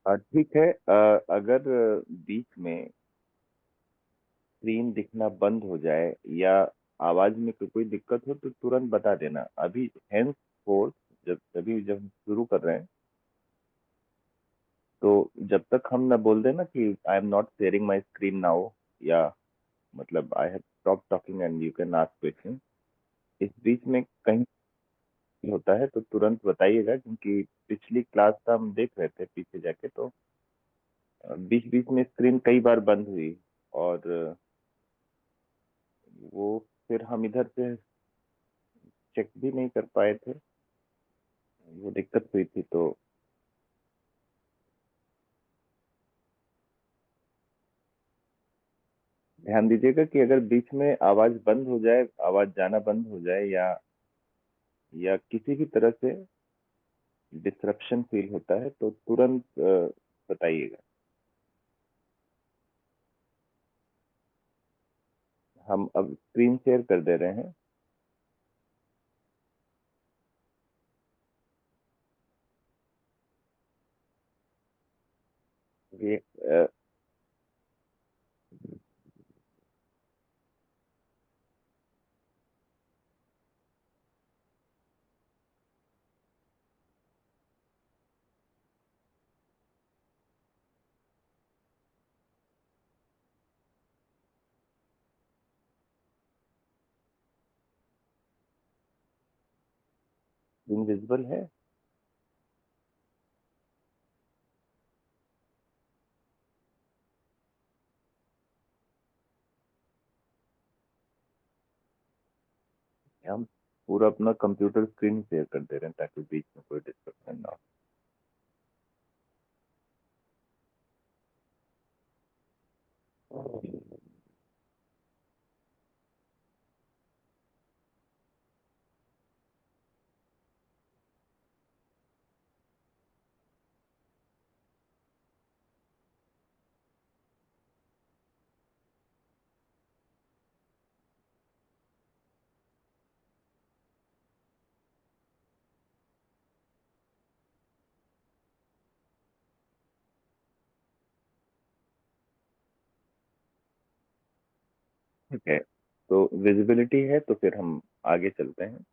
ठीक है। अगर बीच में स्क्रीन दिखना बंद हो जाए या आवाज में कोई दिक्कत हो तो तुरंत बता देना। अभी हेंस फोर्थ जब हम शुरू कर रहे हैं, तो जब तक हम ना बोल देना कि I am not sharing my screen now, या मतलब I have stop talking and you can ask question, इस बीच में कहीं होता है तो तुरंत बताइएगा, क्योंकि पिछली क्लास का हम देख रहे थे पीछे जाके, तो बीच बीच में स्क्रीन कई बार बंद हुई, और वो फिर हम इधर से चेक भी नहीं कर पाए थे, वो दिक्कत हुई थी। तो ध्यान दीजिएगा कि अगर बीच में आवाज बंद हो जाए, आवाज जाना बंद हो जाए, या किसी भी तरह से डिसरप्शन फील होता है तो तुरंत बताइएगा। हम अब स्क्रीन शेयर कर दे रहे हैं। ये इनविजिबल है। हम पूरा अपना कंप्यूटर स्क्रीन शेयर कर दे रहे हैं ताकि बीच में कोई डिस्ट्रक्शन ना हो। ठीक है, तो विजिबिलिटी है तो फिर हम आगे चलते हैं।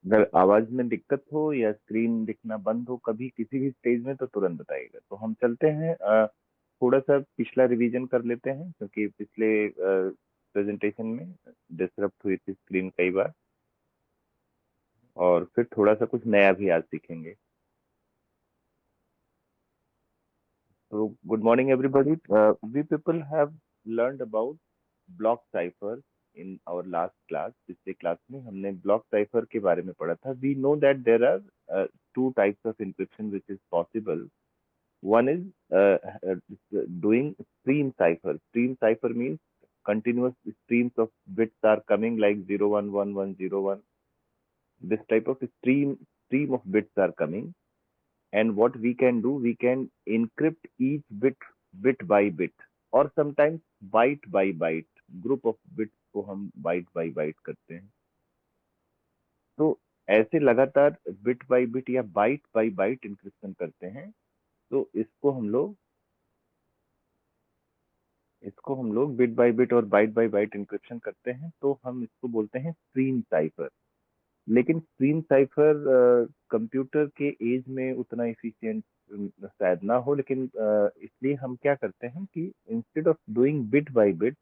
अगर आवाज में दिक्कत हो या स्क्रीन दिखना बंद हो कभी किसी भी स्टेज में तो तुरंत बताइएगा। तो हम चलते हैं, थोड़ा सा पिछला रिवीजन कर लेते हैं, क्योंकि पिछले प्रेजेंटेशन में डिसरप्ट हुई थी स्क्रीन कई बार, और फिर थोड़ा सा कुछ नया भी आज सीखेंगे। तो good morning everybody. We people have learned about block cipher in our last class. पिछले क्लास में हमने ब्लॉक साइफर के बारे में पढ़ा था। We know that there are two types of encryption which is possible. One is doing stream cipher. Stream cipher means continuous streams of bits are coming like 011101. This type of stream of bits are coming, and what we can do, we can encrypt each bit by bit, or sometimes byte by byte. Group of bits को हम byte by byte करते हैं। तो ऐसे लगातार bit by bit या bite by bite encryption करते हैं। तो इसको हम लोग बिट बाय बिट और बाइट बाय बाइट इंक्रिप्शन करते हैं, तो हम इसको बोलते हैं स्ट्रीम साइफर। लेकिन स्ट्रीम साइफर कंप्यूटर के एज में उतना इफिशियंट शायद ना हो, लेकिन इसलिए हम क्या करते हैं कि instead of doing bit by bit,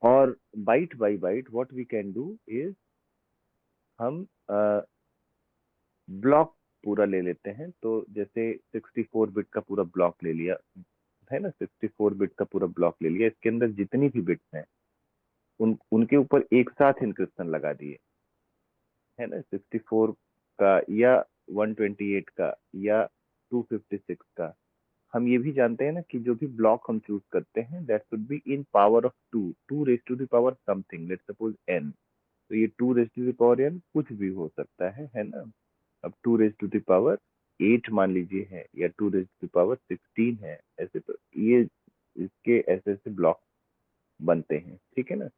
और byte by byte what we can do is हम ब्लॉक पूरा ले लेते हैं। तो जैसे 64 बिट का पूरा ब्लॉक ले लिया है ना, 64 बिट का पूरा ब्लॉक ले लिया, इसके अंदर जितनी भी बिट्स हैं उनके ऊपर एक साथ इंक्रिप्शन लगा दिए, है ना, 64 का या 128 का या 256 का। हम ये भी जानते हैं ना कि जो भी ब्लॉक हम चूज करते हैं that should be in power of two raise to the power something, let's suppose N. तो ये two raise to the power N कुछ भी हो सकता है ना। अब two raise to the power 8 मान लीजिए है, या two raise to the power 16 है, ऐसे तो ये इसके ऐसे ऐसे ब्लॉक बनते हैं, ठीक है ना।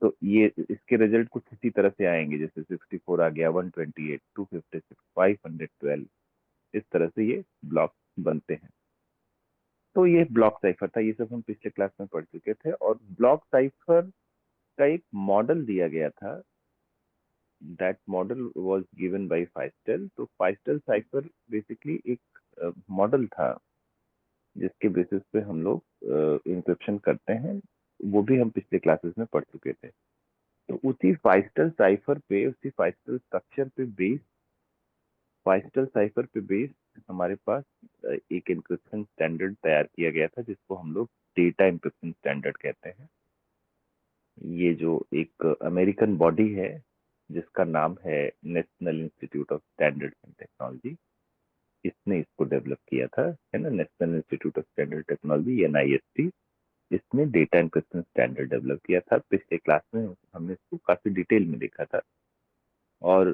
तो ये इसके रिजल्ट कुछ इसी तरह से आएंगे, जैसे 64 आ गया, 128, 256, 512, इस तरह से ये ब्लॉक बनते हैं। तो ये ब्लॉक साइफर था, ये सब हम पिछले क्लास में पढ़ चुके थे। और ब्लॉक साइफर का एक मॉडल दिया गया था, that model was given by Feistel. तो फाइस्टल साइफर बेसिकली एक मॉडल था जिसके बेसिस पे हम लोग इंक्रिप्शन करते हैं, वो भी हम पिछले क्लासेस में पढ़ चुके थे। तो उसी फाइस्टल साइफर पे, उसी फाइस्टल स्ट्रक्चर पे बेस, फाइस्टल साइफर पे बेस हमारे पास एक इंक्रिप्शन स्टैंडर्ड तैयार किया गया था जिसको हम लोग डेटा इंक्रिप्शन स्टैंडर्ड कहते हैं। ये जो एक अमेरिकन बॉडी है जिसका नाम है national institute of standards and technology, इसने इसको डेवलप किया था, है ना, national institute of standard technology NIST। इसने डेटा इंक्रिप्शन स्टैंडर्ड डेवलप किया था। पिछले क्लास में हमने इसको काफी डिटेल में देखा था, और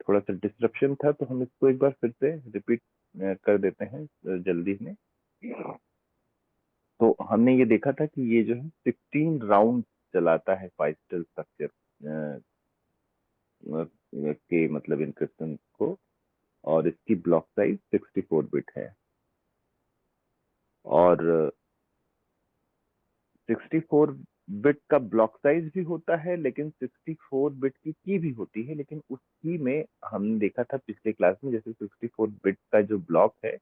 थोड़ा सा डिस्ट्रप्शन था तो हम इसको एक बार फिर से रिपीट कर देते हैं जल्दी में। तो हमने ये देखा था कि ये जो है 16 राउंड चलाता है फाइस्टल स्ट्रक्चर के, मतलब इंक्रिप्शन को, और इसकी ब्लॉक साइज 64 बिट है। और 64 बिट का ब्लॉक साइज भी होता है, लेकिन 64 बिट की भी होती है, लेकिन उस की में हमने देखा था पिछले क्लास में, जैसे 64 बिट का जो ब्लॉक है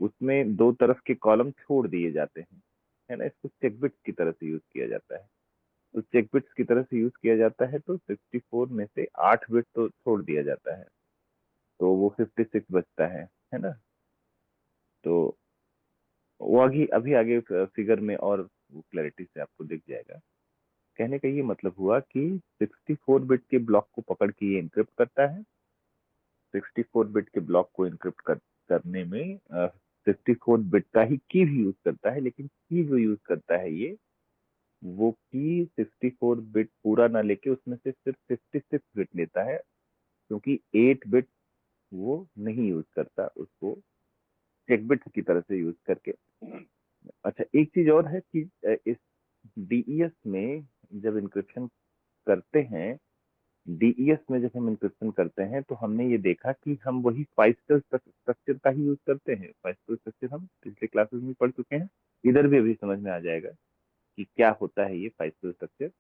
उसमें दो तरफ के कॉलम छोड़ दिए जाते हैं, है ना, इसको चेक बिट्स की तरह से यूज किया जाता है। तो चेक बिट्स की तरह से यूज किया जाता है, तो 64 में से 8 बिट तो छोड़ दिया जाता है, तो वो 56 बचता है ना। तो वो अभी अभी आगे फिगर में और क्लैरिटी से आपको दिख जाएगा। कहने का ये मतलब हुआ कि 64 बिट के ब्लॉक को पकड़ के ये इंक्रिप्ट करता है। 64 बिट के ब्लॉक को इंक्रिप्ट करने में 64 बिट का ही की भी यूज करता है, लेकिन की जो यूज करता है ये, वो की 64 बिट पूरा ना लेके उसमें से सिर्फ 56 बिट लेता है, क्योंकि 8 बिट वो नहीं यूज करता, उसको चेक बिट्स की तरह से यूज करके। अच्छा, एक चीज और है कि इस डीईएस में जब इंक्रिप्शन करते हैं, डीईएस में जब हम इंक्रिप्शन करते हैं तो हमने ये देखा कि हम वही फाइस्टल स्ट्रक्चर का ही यूज करते हैं। फाइस्टल स्ट्रक्चर हम पिछले क्लासेस में पढ़ चुके हैं, इधर भी अभी समझ में आ जाएगा कि क्या होता है ये फाइस्टल स्ट्रक्चर।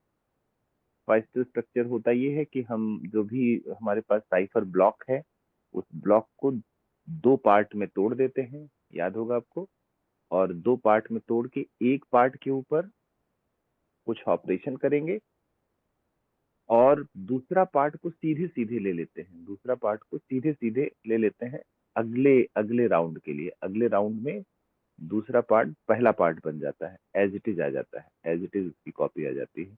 फाइस्टल स्ट्रक्चर होता ये है कि हम जो भी हमारे पास साइफर ब्लॉक है, उस ब्लॉक को दो पार्ट में तोड़ देते हैं, याद होगा आपको। और दो पार्ट में तोड़ के एक पार्ट के ऊपर कुछ ऑपरेशन करेंगे, और दूसरा पार्ट को सीधे सीधे ले लेते हैं, दूसरा पार्ट को सीधे सीधे ले लेते हैं अगले अगले राउंड के लिए। अगले राउंड में दूसरा पार्ट पहला पार्ट बन जाता है, एज इट इज आ जाता है, एज इट इज उसकी कॉपी आ जाती है।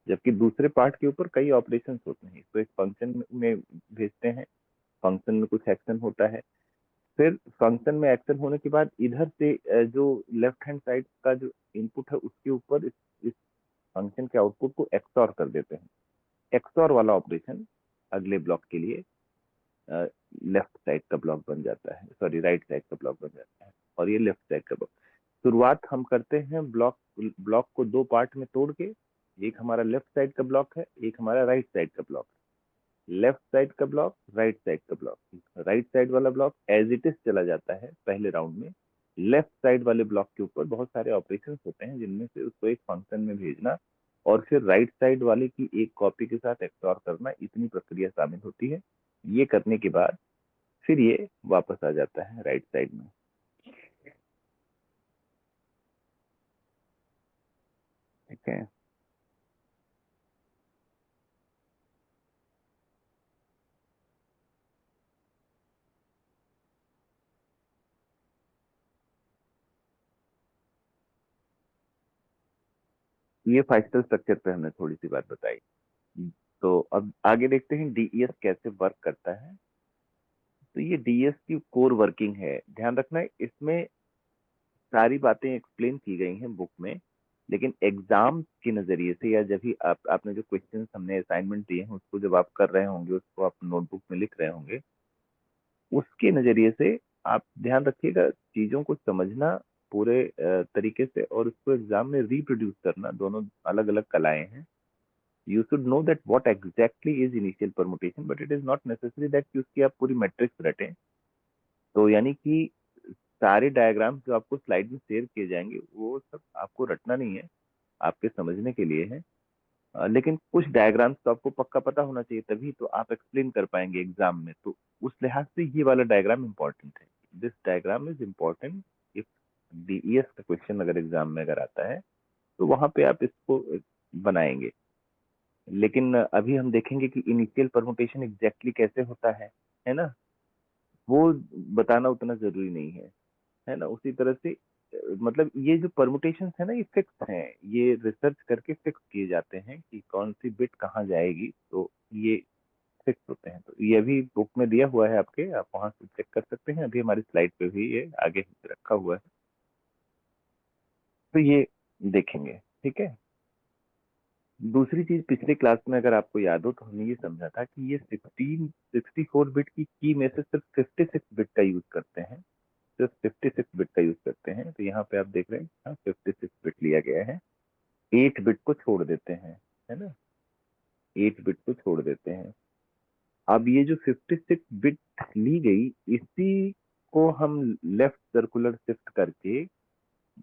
जबकि दूसरे पार्ट के ऊपर कई ऑपरेशन होते हैं, इसको एक फंक्शन में भेजते हैं, फंक्शन में कुछ एक्शन होता है, फिर फंक्शन में एक्शन होने के बाद इधर से जो लेफ्ट हैंड साइड का जो इनपुट है उसके ऊपर इस फंक्शन के आउटपुट को एक्सऑर कर देते हैं। एक्सऑर वाला ऑपरेशन अगले ब्लॉक के लिए लेफ्ट साइड का ब्लॉक बन जाता है, सॉरी राइट साइड का ब्लॉक बन जाता है, और ये लेफ्ट साइड का ब्लॉक। शुरुआत हम करते हैं ब्लॉक ब्लॉक को दो पार्ट में तोड़ के, एक हमारा लेफ्ट साइड का ब्लॉक है, एक हमारा राइट साइड का ब्लॉक है। लेफ्ट साइड का ब्लॉक, राइट साइड का ब्लॉक, राइट साइड वाला ब्लॉक एज इट इज चला जाता है पहले राउंड में। लेफ्ट साइड वाले ब्लॉक के ऊपर बहुत सारे ऑपरेशन होते हैं, जिनमें से उसको एक फंक्शन में भेजना और फिर राइट साइड वाले की एक कॉपी के साथ एक्सऑर करना, इतनी प्रक्रिया शामिल होती है। ये करने के बाद फिर ये वापस आ जाता है राइट साइड में, ठीक है। ये फाइस्टल स्ट्रक्चर पे हमने थोड़ी सी बात बताई। तो अब आगे देखते हैं डीईएस कैसे वर्क करता है। तो ये डीईएस की कोर वर्किंग है, ध्यान रखना है इसमें सारी बातें एक्सप्लेन की गई हैं बुक में, लेकिन एग्जाम के नजरिए से या जब भी आपने जो क्वेश्चन हमने असाइनमेंट दिए हैं उसको जब आप कर रहे होंगे, उसको आप नोटबुक में लिख रहे होंगे, उसके नजरिए से आप ध्यान रखिएगा चीजों को समझना पूरे तरीके से, और उसको एग्जाम में रिप्रोड्यूस करना, दोनों अलग अलग कलाएं हैं। You should know that what exactly is initial permutation, but it is not necessary that कि उसकी आप पूरी मैट्रिक्स रटें। तो यानी कि सारे डायग्राम जो आपको स्लाइड में शेयर किए जाएंगे वो सब आपको रटना नहीं है, आपके समझने के लिए है। लेकिन कुछ डायग्राम्स तो आपको पक्का पता होना चाहिए, तभी तो आप एक्सप्लेन कर पाएंगे एग्जाम में। तो उस लिहाज से ये वाला डायग्राम इंपॉर्टेंट है। This diagram is important if DES का क्वेश्चन अगर एग्जाम में अगर आता है तो वहां पे आप इसको बनाएंगे। लेकिन अभी हम देखेंगे कि इनिशियल परमुटेशन एग्जैक्टली कैसे होता है ना, वो बताना उतना जरूरी नहीं है ना। उसी तरह से मतलब ये जो परमुटेशंस है ना ये फिक्स हैं, ये रिसर्च करके फिक्स किए जाते हैं कि कौन सी बिट कहाँ जाएगी, तो ये फिक्स होते हैं। तो ये भी बुक में दिया हुआ है आपके, आप वहां से चेक कर सकते हैं, अभी हमारी स्लाइड पे भी ये आगे रखा हुआ है, तो ये देखेंगे। ठीक है। दूसरी चीज, पिछले क्लास में अगर आपको याद हो तो हमने ये समझा था कि ये 64 बिट की में से सिर्फ 56 बिट का यूज करते हैं, सिर्फ 56 बिट का यूज करते हैं। तो यहाँ पे आप देख रहे हैं, हाँ 56 बिट लिया गया है, 8 बिट को छोड़ देते हैं, है ना, 8 बिट को छोड़ देते हैं। अब ये जो 56 बिट ली गई, इसी को हम लेफ्ट सर्कुलर शिफ्ट करके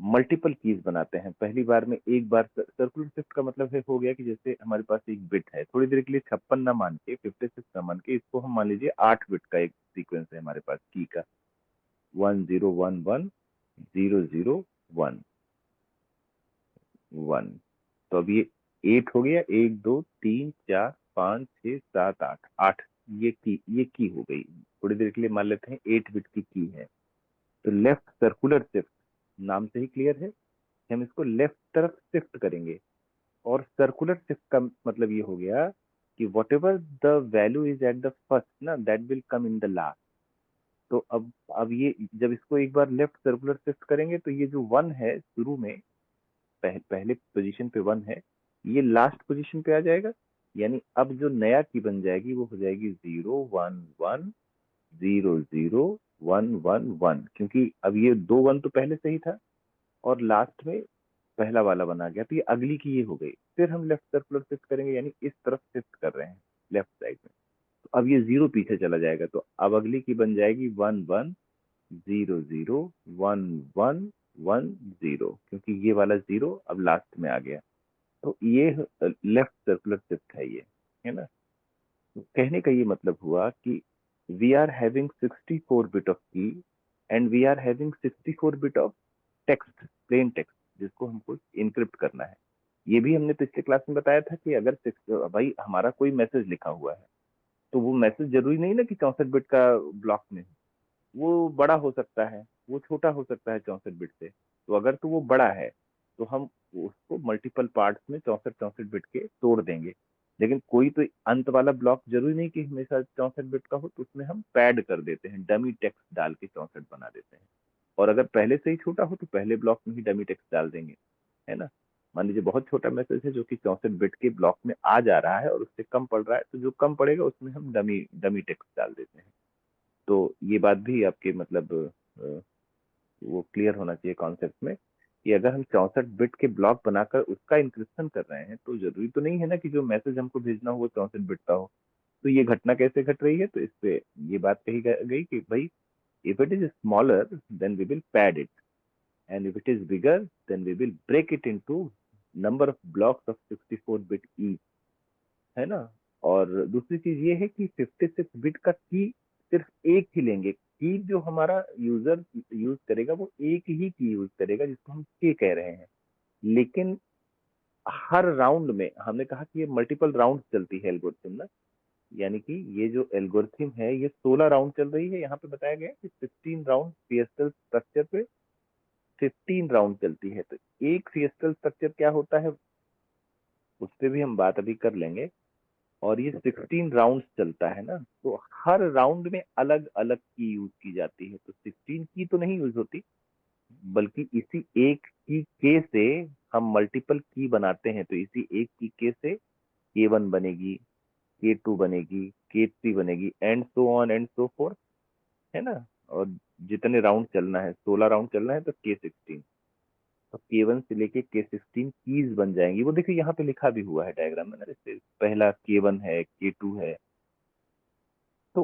मल्टीपल कीज बनाते हैं। पहली बार में एक बार सर्कुलर शिफ्ट का मतलब है हो गया कि जैसे हमारे पास एक बिट है, थोड़ी देर के लिए 56 ना मान के, 56 ना मान के, इसको हम मान लीजिए 8 बिट का एक सीक्वेंस है हमारे पास की का, 1011 001 1। तो अब ये 8 हो गया, 1 2 3 4 5 6 7 8, 8 ये की हो गई। थोड़ी देर के लिए मान लेते हैं 8 बिट की है। तो लेफ्ट सर्कुलर शिफ्ट नाम से ही क्लियर है, हम इसको लेफ्ट तरफ शिफ्ट करेंगे। और सर्कुलर शिफ्ट का मतलब ये हो गया कि whatever the value is at the first ना, that will come in the last. तो अब ये जब इसको एक बार लेफ्ट सर्कुलर शिफ्ट करेंगे तो ये जो 1 है शुरू में, पहले पोजीशन पे 1 है, ये लास्ट पोजीशन पे आ जाएगा। यानी अब जो नया की बन जाएगी वो हो जाएगी 0 1 1 0 0 1 1 1, क्योंकि अब ये 2 1 तो पहले से ही था और लास्ट में पहला वाला बना गया, तो ये अगली की ये हो गई। फिर हम लेफ्ट सर्कुलर शिफ्ट करेंगे, यानी इस तरफ शिफ्ट कर रहे हैं लेफ्ट साइड में। तो अब ये 0 पीछे चला जाएगा, तो अब अगली की बन जाएगी 1 1 0 0 1 1 1 0, क्योंकि ये वाला 0 अब लास्ट में आ गया। तो ये लेफ्ट सर्कुलर शिफ्ट है ये, है ना। तो कहने का ये मतलब हुआ कि we are having 64 bit of key and we are having 64 bit of text, plain text, जिसको हमको इनक्रिप्ट करना है। ये भी हमने पिछले क्लास में बताया था कि अगर भाई हमारा कोई मैसेज लिखा हुआ है, तो वो मैसेज जरूरी नहीं ना कि 64 बिट का ब्लॉक में हो, वो बड़ा हो सकता है, वो छोटा हो सकता है 64 बिट से। तो अगर तो वो बड़ा है तो हम उसको मल्टीपल पार्ट्स में 64 64 बिट के तोड़ देंगे। लेकिन कोई तो अंत वाला ब्लॉक जरूरी नहीं कि हमेशा 64 बिट का हो, तो उसमें हम पैड कर देते हैं, डमी टेक्स्ट डाल के 64 बना देते हैं। और अगर पहले से ही छोटा हो तो पहले ब्लॉक में ही डमी टेक्स्ट डाल देंगे, है ना। मान लीजिए बहुत छोटा मैसेज है जो कि 64 बिट के ब्लॉक में आ जा रहा है और उससे कम पड़ रहा है, तो जो कम पड़ेगा उसमें हम डमी डमी टेक्स्ट डाल देते हैं। तो ये बात भी आपके मतलब अ, वो क्लियर होना चाहिए कॉन्सेप्ट में, कि अगर हम 64 बिट के ब्लॉक बनाकर उसका इंक्रिप्शन कर रहे हैं तो जरूरी तो नहीं है ना कि जो मैसेज हमको भेजना हो वो 64 बिट का हो। तो ये घटना कैसे घट रही है, तो इस पे ये बात कही गई कि भाई if it is smaller then we will pad it, and if it is bigger then we will break it into number of blocks of 64 bit each, है ना। और दूसरी चीज ये है कि 56 बिट का की सिर्फ एक ही लेंगे, की जो हमारा यूजर यूज करेगा वो एक ही की यूज करेगा जिसको हम के कह रहे हैं। लेकिन हर राउंड में हमने कहा कि ये मल्टीपल राउंड चलती है एल्गोरिथम ना, यानी कि ये जो एल्गोरिथम है ये 16 राउंड चल रही है। यहाँ पे बताया गया है कि 15 राउंड सीएसएल स्ट्रक्चर पे 15 राउंड चलती है। तो एक सीएसएल स्ट्रक्चर क्या होता है, उस पे भी हम बात अभी कर लेंगे। और ये 16 राउंड्स चलता है ना, तो हर राउंड में अलग अलग की यूज की जाती है, तो 16 की तो नहीं यूज होती, बल्कि इसी एक की के से हम मल्टीपल की बनाते हैं। तो इसी एक की के से K1 बनेगी, K2 बनेगी, K3 बनेगी, and so on and so fourth, है ना। और जितने राउंड चलना है, 16 राउंड चलना है, तो K16, तो K1 से लेके K16 कीज बन जाएंगी। वो देखिए यहाँ पे लिखा भी हुआ है डायग्राम में ना, जैसे पहला K1 है, K2 है। तो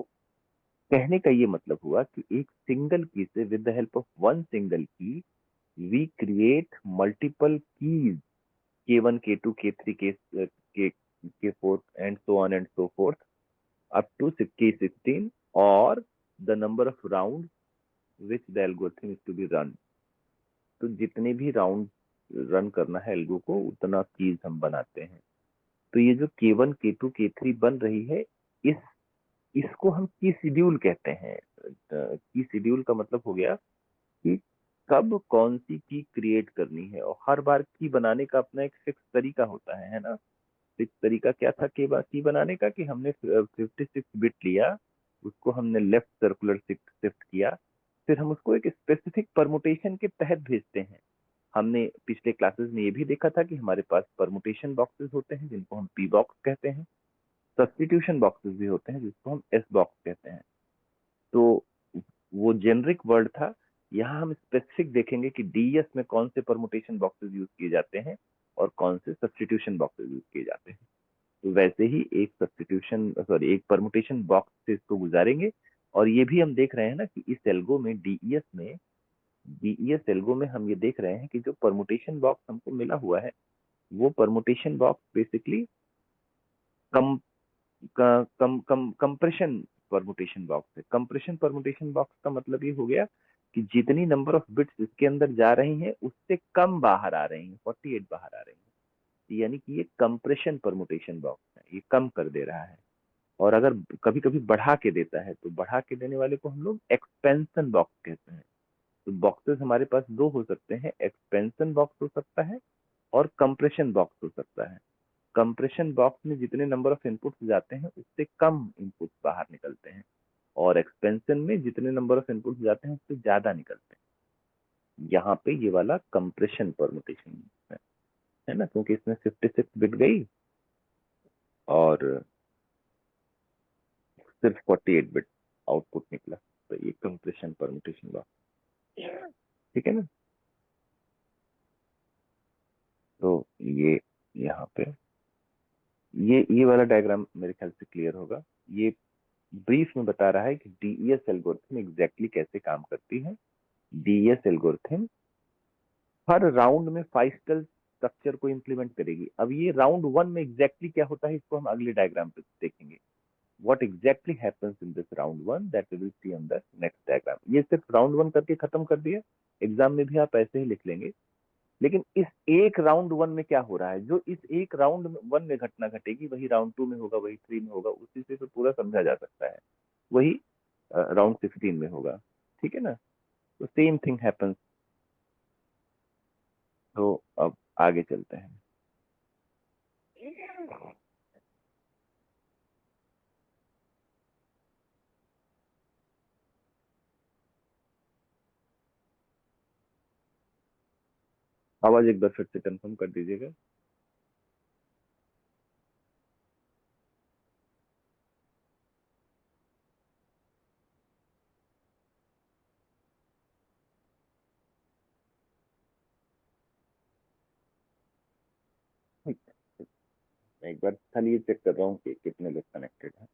कहने का ये मतलब हुआ कि एक सिंगल की से, with the help of one single key, we create multiple keys, K1, K2, K3, K4, and so on and so forth, up to K16, और the number of round which the algorithm is to be run. तो जितने भी round run करना है algo को, उतना keys हम बनाते हैं। तो ये जो K1, K2, K3 बन रही है, इस इसको हम की शेड्यूल कहते हैं। की शेड्यूल का मतलब हो गया कि कब कौन सी की क्रिएट करनी है, और हर बार की बनाने का अपना एक फिक्स तरीका होता है ना। फिक्स तरीका क्या था की बनाने का, कि हमने 56 बिट लिया, उसको हमने लेफ्ट सर्कुलर शिफ्ट शिफ्ट किया, फिर हम उसको एक स्पेसिफिक परमुटेशन के तहत भेजते हैं। हमने पिछले क्लासेस में ये भी देखा था कि हमारे पास परमुटेशन बॉक्सेस होते हैं, जिनको हम पी बॉक्स कहते हैं। सब्स्टिट्यूशन बॉक्सेस भी होते हैं, जिसको हम एस बॉक्स कहते हैं। तो वो जेनरिक वर्ड था। यहाँ हम स्पेसिफिक देखेंगे कि डीएस में कौन से परमुटेशन बॉक्सेस यूज किए जाते हैं और कौन से सब्स्टिट्यूशन बॉक्सेस यूज किए जाते हैं। तो वैसे ही एक सब्स्टिट्यूशन, सॉरी, एक परमुटेशन बॉक्स से इसको गुजारेंगे। और ये भी हम देख रहे हैं ना कि इस एल्गो में, डीईएस एल्गो में हम ये देख रहे हैं कि जो परमुटेशन बॉक्स हमको मिला हुआ है, वो परमुटेशन बॉक्स बेसिकली कम कंप्रेशन परमुटेशन बॉक्स है। कंप्रेशन परमुटेशन बॉक्स का मतलब ये हो गया कि जितनी नंबर ऑफ बिट्स इसके अंदर जा रही हैं, उससे कम बाहर आ रही हैं, 48 बाहर आ रही हैं। यानी कि ये कंप्रेशन परमुटेशन बॉक्स है, ये कम कर दे रहा है। और अगर कभी कभी बढ़ा के देता है, तो बढ़ा के देने वाले को हम लोग एक्सपेंशन बॉक्स कहते हैं। तो बॉक्सेस हमारे पास दो हो सकते हैं, एक्सपेंशन बॉक्स हो सकता है और कंप्रेशन बॉक्स हो सकता है। कंप्रेशन बॉक्स में जितने नंबर ऑफ इनपुट्स जाते हैं, उससे कम इनपुट्स बाहर निकलते हैं, और एक्सपेंशन में जितने नंबर ऑफ इनपुट्स जाते हैं, उससे ज्यादा निकलते हैं। यहाँ पे ये वाला कंप्रेशन परमुटेशन है ना, क्योंकि इसमें 56 बिट गई और सिर्फ 48 बिट आउटपुट निकला, तो ये कंप्रेशन परमुटेशन बॉक्स, ठीक है ना। तो ये यहाँ पे ये वाला डायग्राम मेरे ख्याल से क्लियर होगा। ये ब्रीफ में बता रहा है कि डीईएस एल्गोरिथम एग्जैक्टली कैसे काम करती है। डीईएस एल्गोरिथम हर राउंड में 5 स्टेप स्ट्रक्चर को इंप्लीमेंट करेगी। अब ये राउंड वन में एग्जैक्टली क्या होता है, इसको हम अगले डायग्राम पे देखेंगे। What exactly happens in this round one, that we will see on the next diagram. ये सिर्फ राउंड वन करके खत्म कर दिया, एग्जाम में भी आप ऐसे ही लिख लेंगे। लेकिन इस एक राउंड वन में क्या हो रहा है, जो इस एक राउंड वन में घटना घटेगी, वही राउंड टू में होगा, वही थ्री में होगा, उसी से तो पूरा समझा जा सकता है। वही राउंड 16 में होगा, ठीक है ना। तो सेम थिंग हैपन्स। तो अब आगे चलते हैं। आवाज एक बार फिर से कंफर्म कर दीजिएगा। मैं एक बार खाली ये चेक कर रहा हूँ कि कितने लोग कनेक्टेड हैं।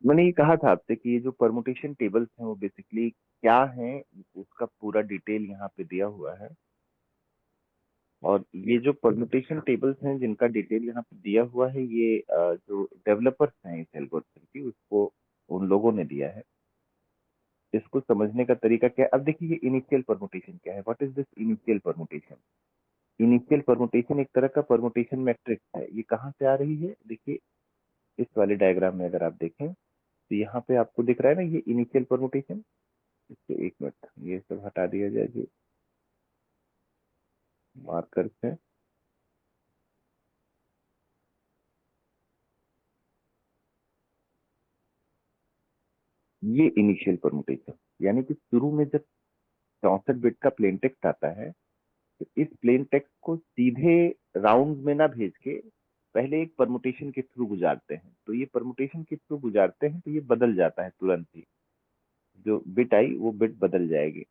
मैंने ये कहा था आपसे कि ये जो परमुटेशन टेबल्स हैं वो बेसिकली क्या हैं, उसका पूरा डिटेल यहाँ पे दिया हुआ है। और ये जो परमुटेशन टेबल्स हैं जिनका डिटेल यहाँ पे दिया हुआ है, ये जो डेवलपर्स हैं इस एल्गोरिथम की, उसको उन लोगों ने दिया है। इसको समझने का तरीका क्या है, अब देखिए ये इनिशियल परमुटेशन क्या है। What is this initial permutation? Initial permutation एक तरह का परमुटेशन मैट्रिक्स है। ये कहाँ से आ रही है? देखिए इस वाले डायग्राम में अगर आप देखें तो यहाँ पे आपको दिख रहा है ना ये इनिशियल परमुटेशन। इसको एक मिनट ये सब हटा दिया जाए जो मार्कर्स है। ये इनिशियल परमुटेशन, यानी कि शुरू में जब 64 बिट का प्लेन टेक्स्ट आता है तो इस प्लेन टेक्स्ट को सीधे राउंड में ना भेज के पहले एक परमुटेशन के थ्रू गुजारते हैं। तो ये परमुटेशन के थ्रू गुजारते हैं तो ये बदल जाता है तुरंत ही। जो बिट आई वो बिट बदल जाएगी।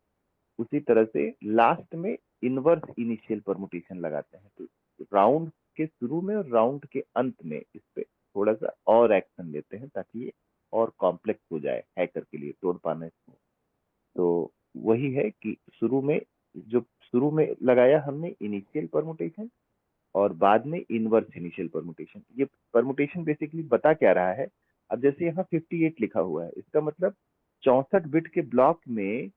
उसी तरह से लास्ट में इनवर्स इनिशियल परमुटेशन लगाते हैं। तो राउंड के शुरू में और राउंड के अंत में इस पे थोड़ा सा और एक्शन लेते हैं ताकि ये और कॉम्प्लेक्स हो जाए हैकर के लिए तोड़ पाना इसको। तो वही है कि शुरू में लगाया हमने इनिशियल परमुटेशन और बाद में इनवर्स इनिशियल परमुटेशन। ये परमुटेशन बेसिकली बता क्या रहा है? अब जैसे यहाँ 58 लिखा हुआ है, इसका मतलब 64 बिट के ब्लॉक में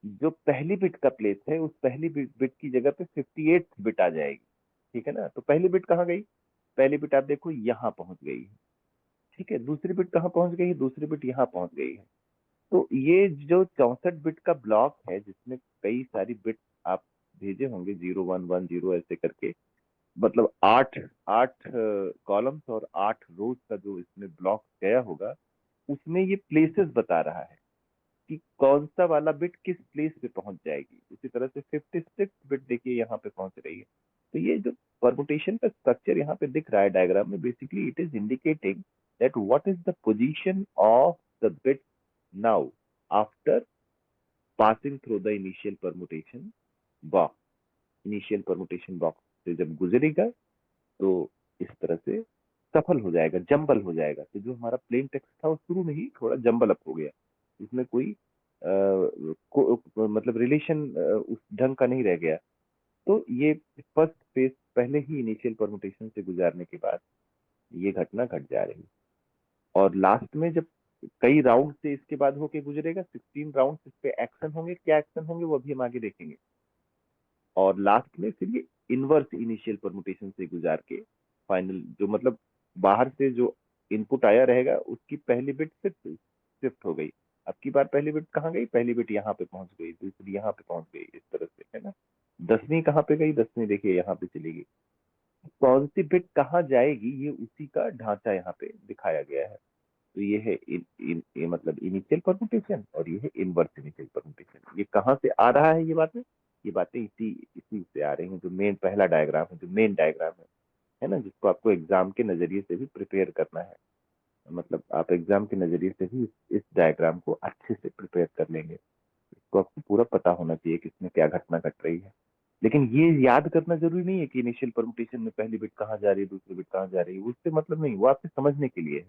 जो पहली बिट का प्लेस है उस पहली बिट की जगह पे 58 बिट आ जाएगी। ठीक है ना? तो पहली बिट कहाँ गई? पहली बिट आप देखो यहाँ पहुंच गई है। ठीक है, दूसरी बिट कहाँ पहुंच गई है? दूसरी बिट यहाँ पहुंच गई है। तो ये जो 64 बिट का ब्लॉक है जिसमें कई सारी बिट आप भेजे होंगे, 0110 ऐसे करके, मतलब आठ आठ कॉलम्स और 8 रोज का जो इसमें ब्लॉक गया होगा, उसमें ये प्लेसेस बता रहा है कि कौन सा वाला बिट किस प्लेस पे पहुंच जाएगी। उसी तरह से 56 बिट देखिए यहाँ पे पहुंच रही है। तो ये जो परमुटेशन का स्ट्रक्चर यहाँ पे दिख रहा है डायग्राम में, basically it is indicating that what is the position of the bit now after passing through the initial permutation box. Initial permutation box से जब गुजरेगा तो इस तरह से सफल हो जाएगा, जंबल हो जाएगा। तो जो हमारा प्लेन टेक्स्ट था वो शुरू में ही थोड़ा जंबल अप हो गया। इसमें कोई मतलब रिलेशन उस ढंग का नहीं रह गया। तो ये फर्स्ट फेज पहले ही इनिशियल परमुटेशन से गुजारने के बाद ये घटना घट जा रही। और लास्ट में जब कई राउंड से इसके बाद होके गुजरेगा, 16 राउंड इस पे एक्शन होंगे। क्या एक्शन होंगे वो अभी हम आगे देखेंगे। और लास्ट में फिर ये इनवर्स इनिशियल परमुटेशन से गुजार के फाइनल जो मतलब बाहर से जो इनपुट आया रहेगा उसकी पहली बिट शिफ्ट शिफ्ट हो गई। अब की बार पहली बिट कहाँ गई? पहली बिट यहाँ पे पहुंच गई, दूसरी यहाँ पे पहुंच गई, इस तरह से, है ना? 10वीं कहाँ पे गई? 10वीं देखिए यहाँ पे चली गई। कौन सी बिट कहाँ जाएगी ये उसी का ढांचा यहाँ पे दिखाया गया है। तो ये है ये मतलब इनिशियल परमुटेशन और ये है इनवर्स इनिशियल परमुटेशन। ये कहाँ से आ रहा है? ये बातें इसी इसी से आ रही हैं। जो मेन पहला डायग्राम है, जो मेन डायग्राम है ना, जिसको आपको एग्जाम के नजरिए से भी प्रिपेयर करना है। मतलब आप एग्जाम के नजरिए से भी इस डायग्राम को अच्छे से प्रिपेयर कर लेंगे। इसको आपको पूरा पता होना चाहिए कि इसमें क्या घटना घट रही है। लेकिन ये याद करना जरूरी नहीं है कि इनिशियल परमुटेशन में पहली बिट कहाँ जा रही है, दूसरी बिट कहाँ जा रही है। उससे मतलब नहीं, वो आपसे समझने के लिए है।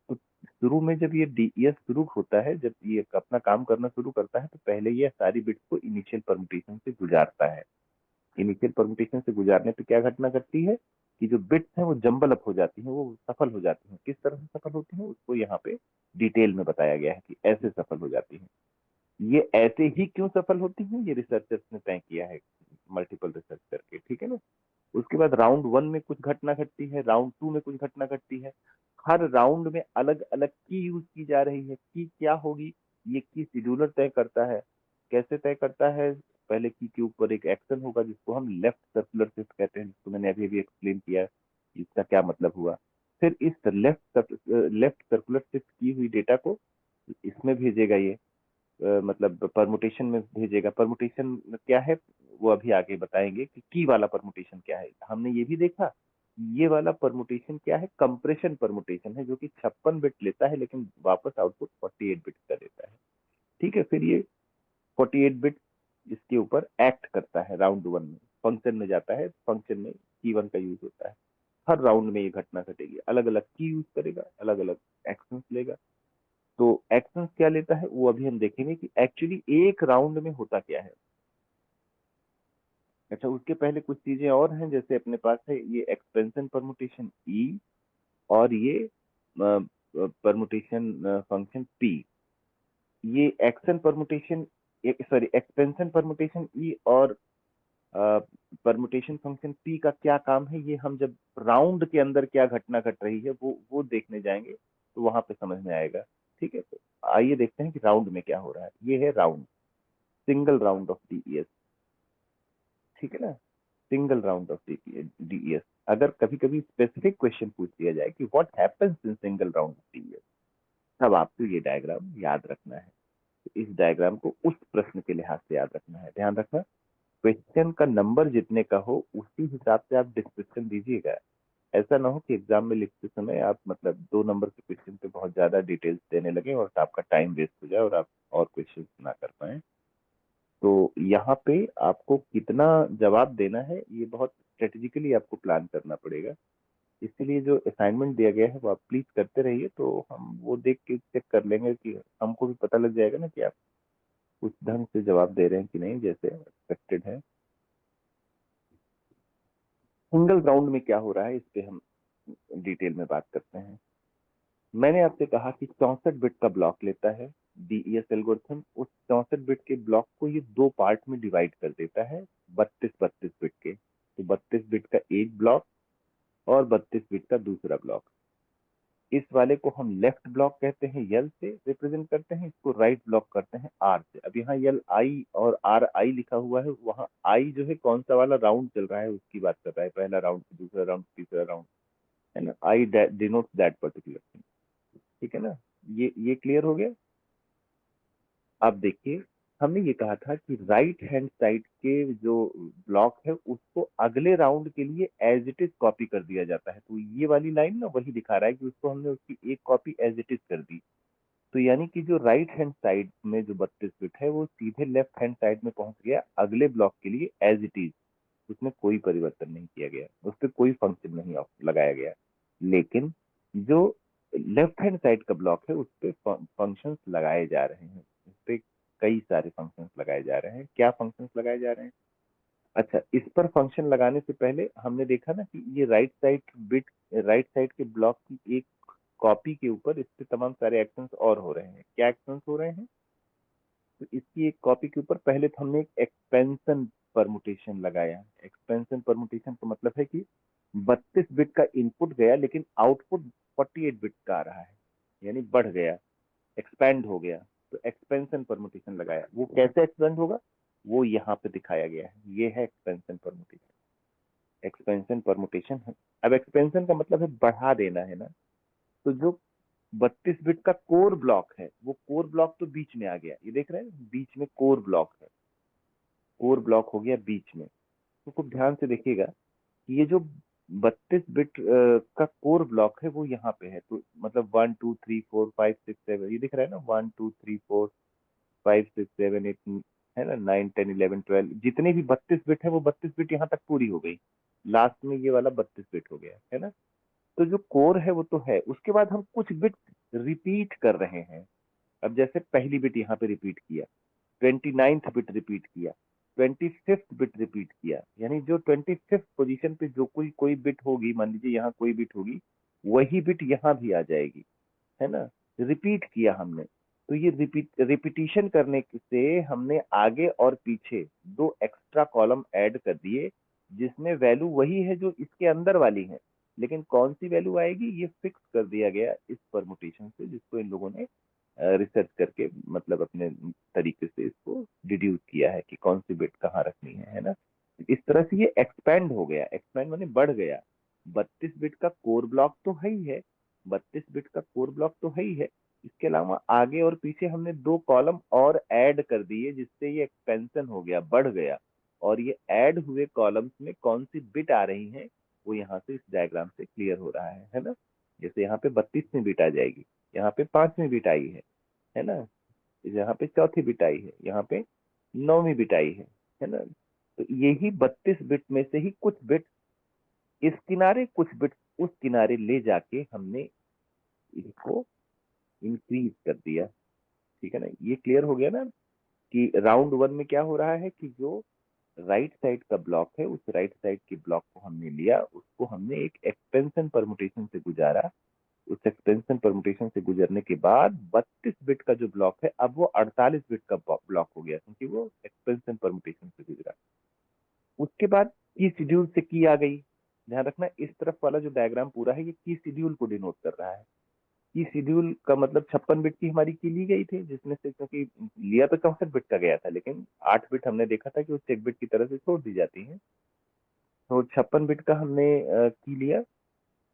तो शुरू में जब ये डीईएस शुरू होता है, जब ये अपना काम करना शुरू करता है, तो पहले ये सारी बिट्स को इनिशियल परमुटेशन से गुजारता है। इनिशियल परमुटेशन से गुजारने पे क्या घटना घटती है कि जो बिट्स हैं वो जंबल अप हो जाती हैं, वो सफल हो जाती हैं। किस तरह से सफल होती हैं उसको यहाँ पे डिटेल में बताया गया है कि ऐसे सफल हो जाती हैं। ये ऐसे ही क्यों सफल होती हैं ये रिसर्चर्स ने तय किया है, मल्टीपल रिसर्च करके। ठीक है ना? उसके बाद राउंड 1 में कुछ घटना घटती है, राउंड 2 में कुछ घटना घटती है। हर राउंड में अलग अलग की यूज की जा रही है। की क्या होगी? ये की शेड्यूलर तय करता है। कैसे तय करता है? पहले की के ऊपर एक एक्शन होगा जिसको हम लेफ्ट सर्कुलर शिफ्ट कहते हैं, जिसको मैंने अभी अभी एक्सप्लेन किया है इसका क्या मतलब हुआ। फिर इस लेफ्ट सर्कुलर शिफ्ट की हुई डेटा को इसमें भेजेगा ये, मतलब परमुटेशन में भेजेगा। परमुटेशन क्या है वो अभी आगे बताएंगे कि की वाला परमुटेशन क्या है। हमने ये भी देखा ये वाला परमुटेशन क्या है, कंप्रेशन परमुटेशन है, जो कि 56 बिट लेता है लेकिन वापस आउटपुट 48 बिट का देता है। ठीक है, फिर ये 48 बिट इसके ऊपर एक्ट करता है राउंड 1 में, फंक्शन में जाता है, फंक्शन में की 1 का यूज होता है। हर राउंड में ये घटना घटेगी, अलग अलग की यूज करेगा, अलग अलग एक्शन लेगा। तो एक्शंस क्या लेता है वो अभी हम देखेंगे कि एक्चुअली एक राउंड में होता क्या है। अच्छा, उसके पहले कुछ चीजें और हैं, जैसे अपने पास है ये एक्सपेंशन परमुटेशन ई, और ये परमुटेशन फंक्शन पी। ये action permutation, sorry, expansion permutation E और परमुटेशन फंक्शन पी का क्या काम है, ये हम जब राउंड के अंदर क्या घटना घट रही है वो देखने जाएंगे तो वहां पे समझ में आएगा। ठीक है, तो आइए देखते हैं कि राउंड में क्या हो रहा है। ये है round, single round of DES. ठीक है ना, सिंगल राउंड ऑफ डीईएस। अगर कभी कभी स्पेसिफिक क्वेश्चन पूछ दिया जाए कि what happens in single round of DES, तब आपको ये डायग्राम याद रखना है। तो इस डायग्राम को उस प्रश्न के लिहाज से याद रखना है। ध्यान रखना, क्वेश्चन का नंबर जितने का हो उसी हिसाब से आप डिस्क्रिप्शन दीजिएगा। ऐसा ना हो कि एग्जाम में लिखते समय आप मतलब 2 नंबर के क्वेश्चन पे बहुत ज्यादा डिटेल्स देने लगे और आपका टाइम वेस्ट हो जाए और आप और क्वेश्चन ना कर पाए। तो यहाँ पे आपको कितना जवाब देना है ये बहुत स्ट्रेटेजिकली आपको प्लान करना पड़ेगा। इसीलिए जो असाइनमेंट दिया गया है वो आप प्लीज करते रहिए, तो हम वो देख के चेक कर लेंगे कि हमको भी पता लग जाएगा ना कि आप उस ढंग से जवाब दे रहे हैं कि नहीं जैसे एक्सपेक्टेड है। सिंगल राउंड में क्या हो रहा है इस पे हम डिटेल में बात करते हैं। मैंने आपसे कहा कि 64 बिट का ब्लॉक लेता है डीईएस एल्गोरिथम। उस 64 बिट के ब्लॉक को ये 2 पार्ट में डिवाइड कर देता है, 32-32 बिट के। तो 32 बिट का एक ब्लॉक और 32 बिट का दूसरा ब्लॉक। इस वाले को हम लेफ्ट ब्लॉक कहते हैं, यल से रिप्रेजेंट करते हैं। इसको राइट ब्लॉक करते हैं आर से। अब यहाँ यल आई और आर आई लिखा हुआ है, वहाँ आई जो है कौन सा वाला राउंड चल रहा है उसकी बात कर रहा है, पहला राउंड, दूसरा राउंड, तीसरा राउंड, है ना। आई डिनोट्स दैट पर्टिकुलर थिंग। ठीक है ना, ये क्लियर हो गया। अब देखिए, हमने ये कहा था कि राइट हैंड साइड के जो ब्लॉक है उसको अगले राउंड के लिए एज इट इज कॉपी कर दिया जाता है। तो ये वाली लाइन ना वही दिखा रहा है कि उसको हमने उसकी एक कॉपी एज इट इज कर दी। तो यानी कि जो राइट हैंड साइड में जो 32 बिट है वो सीधे लेफ्ट हैंड साइड में पहुंच गया अगले ब्लॉक के लिए एज इट इज। उसमें कोई परिवर्तन नहीं किया गया, उस पर कोई फंक्शन नहीं लगाया गया। लेकिन जो लेफ्ट हैंड साइड का ब्लॉक है उस पे फंक्शंस लगाए जा रहे हैं। उस पे कई सारे फंक्शंस लगाए जा रहे हैं। क्या फंक्शंस लगाए जा रहे हैं? अच्छा, इस पर फंक्शन लगाने से पहले हमने देखा ना कि ये राइट साइड के ब्लॉक की एक कॉपी के ऊपर इस पे तमाम सारे एक्शंस और हो रहे हैं। क्या एक्शंस हो रहे हैं? तो इसकी एक कॉपी के ऊपर पहले तो हमने एक एक्सपेंशन परमुटेशन लगाया। एक्सपेंशन परमुटेशन का मतलब है कि 32 बिट का इनपुट गया लेकिन आउटपुट 48 बिट का आ रहा है, यानी बढ़ गया, एक्सपैंड हो गया। तो एक्सपेंशन परमुटेशन लगाया। वो कैसे एक्सपेंड होगा वो यहाँ पे दिखाया गया है। ये है एक्सपेंशन परमुटेशन। एक्सपेंशन परमुटेशन है। अब एक्सपेंशन का मतलब है बढ़ा देना, है ना। तो जो 32 बिट का कोर ब्लॉक है वो कोर ब्लॉक तो बीच में आ गया, ये देख रहे हैं बीच में कोर ब्लॉक है, कोर ब्लॉक हो गया बीच में। तो खूब ध्यान से देखिएगा कि ये जो 32 बिट का कोर ब्लॉक है वो यहाँ पे है। तो मतलब 1 2 3 4 5 6 7, ये दिख रहा है ना, 1 2 3 4 5 6 7 8, है ना, 9 10 11 12, जितने भी 32 बिट है वो 32 बिट यहाँ तक पूरी हो गई। लास्ट में ये वाला 32 बिट हो गया, है ना। तो जो कोर है वो तो है, उसके बाद हम कुछ बिट रिपीट कर रहे हैं। अब जैसे पहली बिट यहाँ पे रिपीट किया, 29th बिट रिपीट किया, 25th बिट रिपीट किया, यानी जो 25th पोजीशन पे जो कोई कोई बिट होगी, मान लीजिए यहाँ कोई बिट होगी, वही बिट यहाँ भी आ जाएगी, है ना। रिपीट किया हमने। तो ये रिपीटिशन करने से हमने आगे और पीछे 2 एक्स्ट्रा कॉलम ऐड कर दिए, जिसमें वैल्यू वही है जो इसके अंदर वाली है, लेकिन कौन सी वैल्यू आएगी ये फिक्स कर दिया गया इस परमुटेशन से, जिसको इन लोगों ने रिसर्च करके मतलब अपने तरीके से इसको डिड्यूस किया है कि कौन सी बिट कहाँ रखनी है ना। इस तरह से ये एक्सपैंड हो गया। एक्सपैंड माने बढ़ गया। 32 बिट का कोर ब्लॉक तो है ही है, 32 बिट का कोर ब्लॉक तो है ही है। इसके अलावा आगे और पीछे हमने 2 कॉलम और ऐड कर दिए, जिससे ये एक्सपेंशन हो गया, बढ़ गया। और ये ऐड हुए कॉलम्स में कौन सी बिट आ रही है वो यहाँ से इस डायग्राम से क्लियर हो रहा है ना। जैसे यहाँ पे 32वीं बिट आ जाएगी, यहाँ पे 5वीं बिट आई है ना, यहाँ पे चौथी बिट आई है, यहाँ पे 9वीं बिट आई है ना। तो यही 32 बिट में से ही कुछ बिट इस किनारे, कुछ बिट उस किनारे ले जाके हमने इसको इंक्रीज कर दिया। ठीक है ना, ये क्लियर हो गया ना कि राउंड वन में क्या हो रहा है कि जो राइट साइड का ब्लॉक है, उस राइट साइड के ब्लॉक को हमने लिया, उसको हमने एक एक्सपेंशन परमुटेशन से गुजारा। उस एक्सपेंशन परमुटेशन से गुजरने के बाद 32 बिट का जो ब्लॉक है, अब वो 48 बिट का ब्लॉक हो गया, क्योंकि वो एक्सपेंशन परमुटेशन से गुजरा। उसके बाद की शेड्यूल से की आ गई। ध्यान रखना, इस तरफ वाला जो डायग्राम पूरा है, ये की शेड्यूल को डिनोट कर रहा है। की शेड्यूल का मतलब 56 बिट की हमारी की ली गई थी, जिसमें से क्योंकि लिया तो 64 बिट का गया था, लेकिन 8 बिट हमने देखा था कि वो चेक बिट की तरह से छोड़ दी जाती है। तो 56 बिट का हमने की लिया,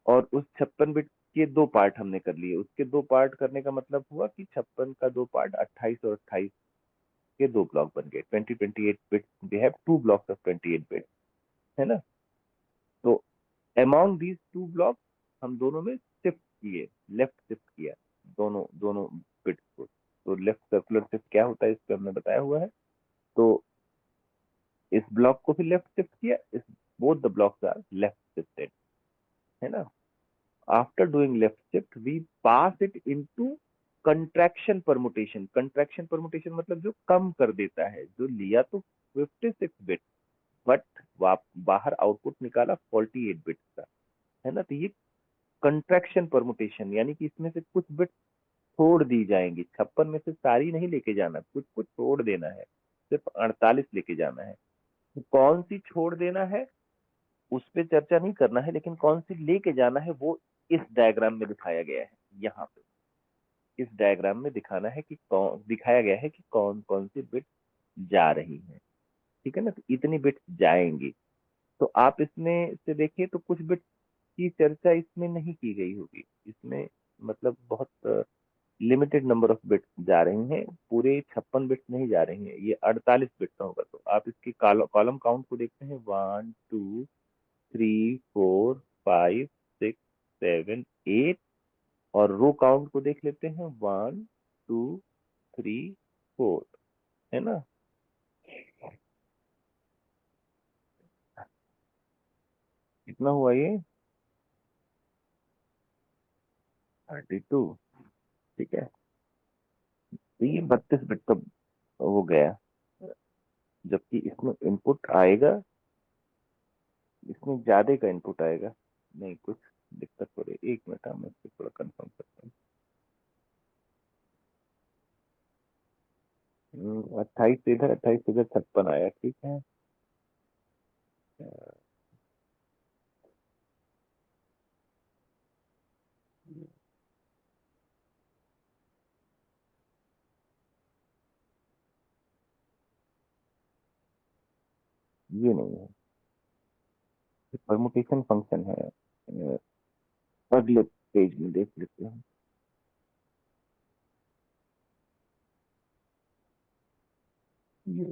और उस 56 बिट के दो पार्ट हमने कर लिए। उसके दो पार्ट करने का मतलब हुआ कि 56 का दो पार्ट 28 और 28 के दो ब्लॉक बन गए। 28 bit, they have two blocks of 28 bit, है ना। तो अमॉन्ग दीज टू ब्लॉक हम दोनों में शिफ्ट किए, लेफ्ट शिफ्ट किया दोनों दोनों बिट्स को। तो लेफ्ट सर्कुलर शिफ्ट क्या होता है, इस पे हमने बताया हुआ है। तो इस ब्लॉक को भी लेफ्ट शिफ्ट किया, is both the blocks are left shifted, है ना। After doing left shift we pass it into contraction permutation. Contraction permutation मतलब जो कम कर देता है, जो लिया तो 56 बिट, बट बाहर आउटपुट निकाला 48 बिट का, है ना। तो ये कंट्रैक्शन परमुटेशन, यानी कि इसमें से कुछ बिट छोड़ दी जाएंगी। 56 में से सारी नहीं लेके जाना, कुछ कुछ छोड़ देना है, सिर्फ 48 लेके जाना है। तो कौन सी छोड़ देना है उस पे चर्चा नहीं करना है, लेकिन कौन सी लेके जाना है वो इस डायग्राम में दिखाया गया है। यहाँ पे इस डायग्राम में दिखाना है कि कौन, दिखाया गया है कि कौन कौन सी बिट जा रही है। ठीक है ना, तो इतनी बिट जाएंगी। तो आप इसमें से देखिए तो कुछ बिट की चर्चा इसमें नहीं की गई होगी। इसमें मतलब बहुत लिमिटेड नंबर ऑफ बिट्स जा रही हैं, पूरे 56 बिट्स नहीं जा रही हैं, ये 48 बिट का होगा। तो आप इसकी कॉलम काउंट को देखते हैं, 1 2 3 4 5 6 7 8, और रो काउंट को देख लेते हैं, 1 2 3 4, है ना। कितना हुआ ये? 32। ठीक है, तो ये 32 बिट का हो गया। जबकि इसमें इनपुट आएगा, इसमें ज्यादा का इनपुट आएगा। नहीं, कुछ दिक्कत हो रही है, एक मिनट मैं इसको थोड़ा कंफर्म करता हूँ। 28 इधर 56 आया, ठीक है। ये नहीं है, परमुटेशन फंक्शन है। अगले पेज में देख लेते हैं। ये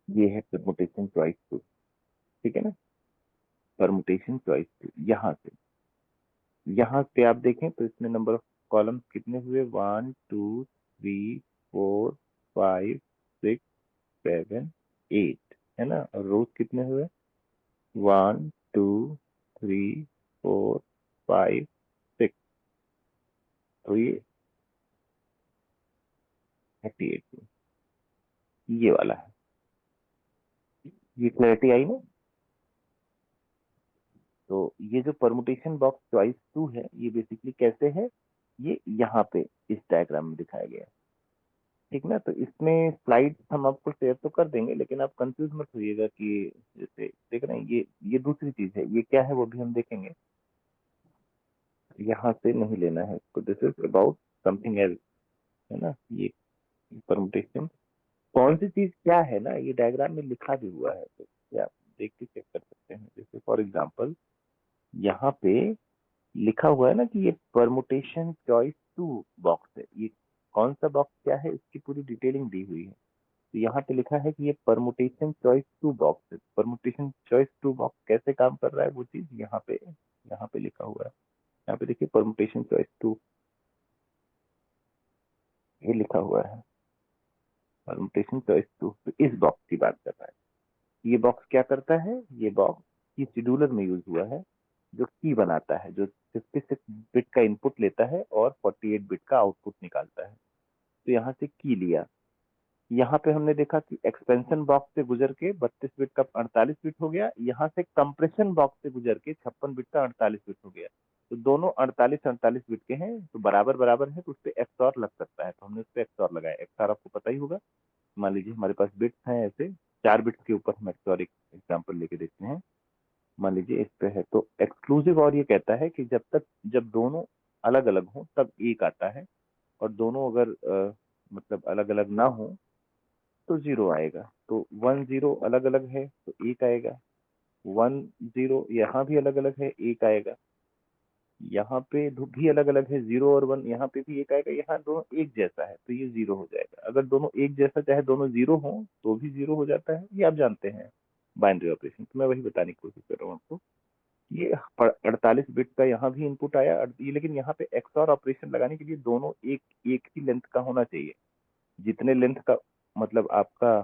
ये है परमुटेशन चॉइस टू, ठीक है ना। परमुटेशन चॉइस टू, यहाँ पे आप देखें तो इसमें नंबर ऑफ कॉलम्स कितने हुए, 1 2 3 4 5 6 7 8, है ना। और रोज कितने हुए, 1 2 3 4 5 6। तो ये 38, ये वाला है। ये क्लैरिटी आई ना। तो ये जो परमुटेशन बॉक्स चॉइस टू है, ये बेसिकली कैसे है, ये यहाँ पे इस डायग्राम में दिखाया गया है। ठीक ना, तो इसमें स्लाइड हम आपको शेयर तो कर देंगे, लेकिन आप कंफ्यूज मत होइएगा कि जैसे देख रहे हैं, ये दूसरी चीज है, ये क्या है वो भी हम देखेंगे। यहाँ से नहीं लेना है इसको, this is about something else, है ना। ये परमुटेशन कौन सी चीज क्या है ना, ये डायग्राम में लिखा भी हुआ है, तो ये आप देख के चेक कर सकते हैं। जैसे फॉर एग्जाम्पल यहाँ पे लिखा हुआ है ना कि ये परमुटेशन चॉइस टू बॉक्स है। ये कौन सा बॉक्स क्या है, इसकी पूरी डिटेलिंग दी हुई है। तो यहाँ पे लिखा है कि ये परमुटेशन चॉइस टू बॉक्स है। परमुटेशन चॉइस टू बॉक्स कैसे काम कर रहा है वो चीज यहाँ पे लिखा हुआ है। यहाँ पे देखिए परमुटेशन चॉइस टू, ये लिखा हुआ है परमुटेशन चॉइस टू। तो इस बॉक्स की बात कर रहा है। ये बॉक्स क्या करता है, ये बॉक्स की शेड्यूलर में यूज हुआ है। जो की बनाता है, जो 56 बिट का इनपुट लेता है और 48 बिट का आउटपुट निकालता है। तो यहाँ से की लिया। यहाँ पे हमने देखा कि एक्सपेंशन बॉक्स से गुजर के 32 बिट का 48 बिट हो गया, यहाँ से कंप्रेशन बॉक्स से गुजर के 56 बिट का 48 बिट हो गया। तो दोनों 48 48 बिट के हैं, तो बराबर बराबर है, तो उस पर एक्सऑर लग सकता है, तो हमने उस पर एक्सऑर लगाया। एक्सऑर आपको पता ही होगा। मान लीजिए हमारे पास बिट्स हैं ऐसे 4 बिट्स के ऊपर, हम एक्सऑर एक एग्जाम्पल लेके देखते हैं। मान लीजिए इस पे है, तो एक्सक्लूसिव और ये कहता है कि जब दोनों अलग अलग हों तब एक आता है, और दोनों अगर मतलब अलग अलग ना हो तो जीरो आएगा। तो 1 0 अलग अलग है तो एक आएगा, 1 0 यहाँ भी अलग अलग है, एक आएगा। यहाँ पे भी अलग अलग है, 0 और 1, यहाँ पे भी एक आएगा। यहाँ दोनों एक जैसा है तो ये जीरो हो जाएगा। अगर दोनों एक जैसा चाहे दोनों जीरो हो तो भी जीरो हो जाता है, ये आप जानते हैं बाइनरी ऑपरेशन। तो मैं वही बताने की कोशिश कर रहा हूँ आपको। ये 48 बिट का यहाँ भी इनपुट आया, ये लेकिन यहाँ पे एक्सऑर ऑपरेशन लगाने के लिए दोनों एक एक ही लेंथ का होना चाहिए। जितने लेंथ का मतलब आपका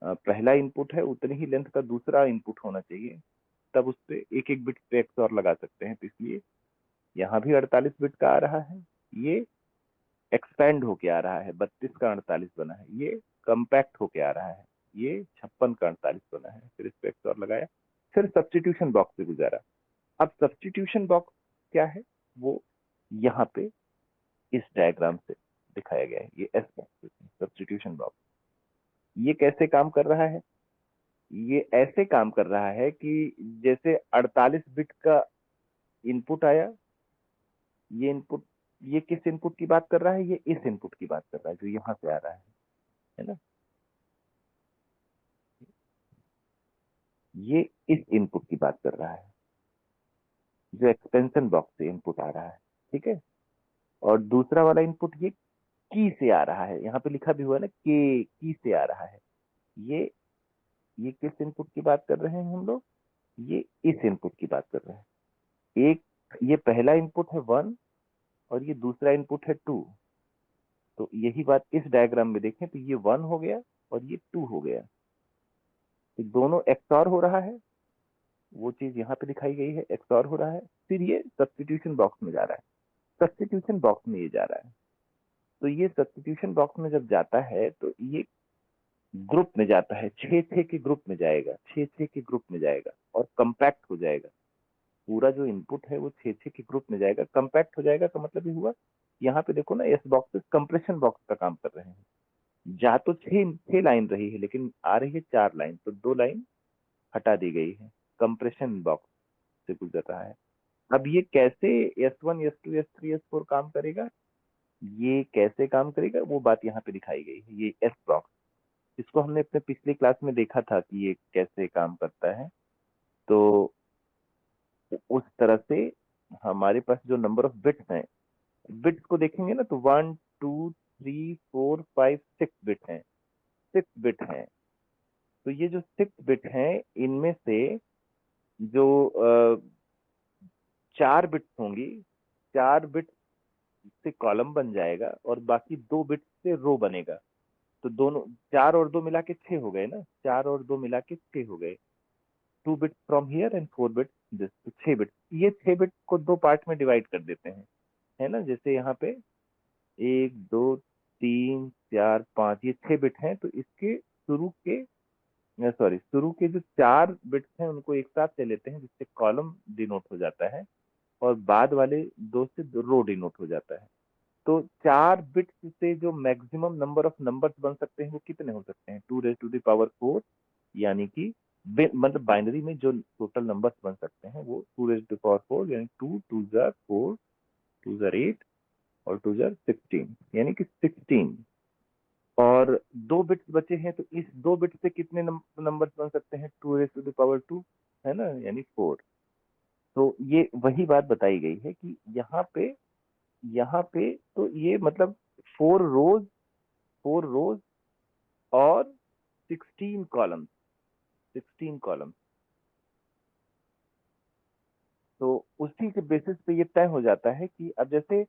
पहला इनपुट है, उतनी ही लेंथ का दूसरा इनपुट होना चाहिए, तब उस पे एक एक बिट पे एक्सऑर लगा सकते हैं। तो इसलिए यहाँ भी 48 बिट का आ रहा है, ये एक्सपेंड होके आ रहा है, 32 का 48 बना है। ये कंपैक्ट होके आ रहा है, ये 56 का 48 बना है। फिर इस पे एक्सऑर लगाया, फिर सब्स्टिट्यूशन बॉक्स से गुजारा। अब सब्स्टिट्यूशन बॉक्स क्या है, वो यहाँ पे इस डायग्राम से दिखाया गया है। ये एस बॉक्स, सब्स्टिट्यूशन बॉक्स, ये कैसे काम कर रहा है? ये ऐसे काम कर रहा है कि जैसे 48 बिट का इनपुट आया, ये इनपुट, ये किस इनपुट की बात कर रहा है? ये इस इनपुट की बात कर रहा है जो यहां से आ रहा है ना। ये इस इनपुट की बात कर रहा है जो एक्सपेंशन बॉक्स से इनपुट आ रहा है, ठीक है। और दूसरा वाला इनपुट ये की से आ रहा है, यहाँ पे लिखा भी हुआ है ना, के की से आ रहा है। ये ये किस इनपुट की बात कर रहे हैं हम लोग? ये इस इनपुट की बात कर रहे हैं। एक, ये पहला इनपुट है 1 और ये दूसरा इनपुट है 2। तो यही बात इस डायग्राम में देखें तो ये 1 हो गया और ये 2 हो गया। तो दोनों एक्सऑर हो रहा है, वो चीज यहाँ पे दिखाई गई है, एक्सऑर हो रहा है। फिर ये सब्स्टिट्यूशन बॉक्स में जा रहा है, सब्स्टिट्यूशन बॉक्स में ये जा रहा है। तो ये सब्स्टिट्यूशन बॉक्स में जब जाता है तो ये ग्रुप में जाता है, 6 6 के ग्रुप में जाएगा, 6 6 के ग्रुप में जाएगा और कंपैक्ट हो जाएगा। पूरा जो इनपुट है वो 6 6 के ग्रुप में जाएगा, कंपैक्ट हो जाएगा। तो मतलब ये हुआ, यहाँ पे देखो ना, एस बॉक्सेस कंप्रेशन बॉक्स का काम कर रहे हैं। जा तो 6 लाइन रही है लेकिन आ रही है 4 लाइन, तो 2 लाइन हटा दी गई है, कंप्रेशन बॉक्स से गुजर रहा है। अब ये कैसे S1 S2 S3 S4 काम करेगा, ये कैसे काम करेगा, वो बात यहाँ पे दिखाई गई है। ये एस बॉक्स, इसको हमने अपने पिछले क्लास में देखा था कि ये कैसे काम करता है। तो उस तरह से हमारे पास जो नंबर ऑफ बिट्स हैं, बिट्स को देखेंगे ना, तो 1 2 3 4 5 6 बिट हैं, 6 बिट हैं। तो ये जो 6 बिट हैं, इनमें से जो 4 बिट्स होंगी, 4 बिट से कॉलम बन जाएगा और बाकी 2 बिट से रो बनेगा। तो दोनों 4 और 2 मिला के 6 हो गए ना, 4 और 2 मिला के 6 हो गए। 2 bit from here and 4 bit this, तो 6 बिट। ये 6 बिट को 2 पार्ट में डिवाइड कर देते हैं, है ना। जैसे यहाँ पे 1 2 3 4 5, ये 6 बिट हैं, तो इसके शुरू के जो 4 बिट्स हैं उनको एक साथ ले लेते हैं, जिससे कॉलम डिनोट हो जाता है और बाद वाले 2 से रो डिनोट हो जाता है। तो 4 बिट्स से जो मैक्सिमम नंबर ऑफ नंबर्स बन सकते हैं वो कितने हो सकते हैं? 2 raised to the power 4, यानी कि मतलब बाइनरी में जो टोटल नंबर्स बन सकते हैं वो 2 raised to the power 4, यानी 2 2 4, 2 8 और 2 16, यानी कि 16। और 2 बिट्स बचे हैं, तो इस 2 बिट से कितने नंबर्स बन सकते हैं? 2 raised to the power 2, है ना, यानी 4। तो ये वही बात बताई गई है कि यहाँ पे तो ये मतलब 4 रोज, 4 रोज और 16 कॉलम, 16 कॉलम। तो उसी के बेसिस पे ये तय हो जाता है कि अब जैसे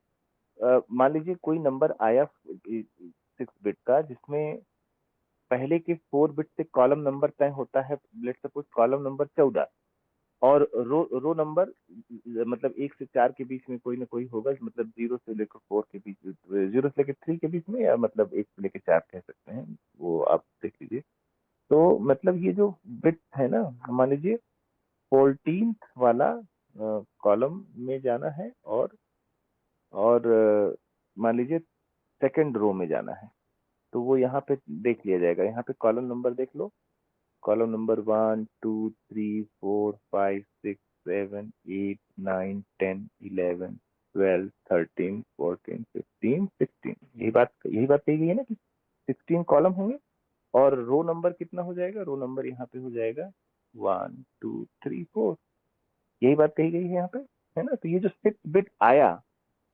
मान लीजिए कोई नंबर आया 6 बिट का, जिसमें पहले के 4 बिट से कॉलम नंबर तय होता है, लेट सपोज कॉलम नंबर 14, और रो रो नंबर मतलब 1 से 4 के बीच में कोई ना कोई होगा, मतलब 0 से लेकर 4 के बीच, 0 से लेकर 3 के बीच में, या मतलब 1 से लेकर 4 कह सकते हैं, वो आप देख लीजिए। तो मतलब ये जो बिट है ना, मान लीजिए 14th वाला कॉलम में जाना है, और मान लीजिए सेकंड रो में जाना है, तो वो यहाँ पे देख लिया जाएगा। यहाँ पे कॉलम नंबर देख लो, कॉलम नंबर 1 2 3 4 5 6 7 8 9 10 11 12 13 14 15 16, यही बात कही गई है ना कि 16 कॉलम होंगे। और रो नंबर कितना हो जाएगा? रो नंबर यहाँ पे हो जाएगा 1 2 3 4, यही बात कही गई है यहाँ पे, है ना। तो ये जो 6 बिट आया,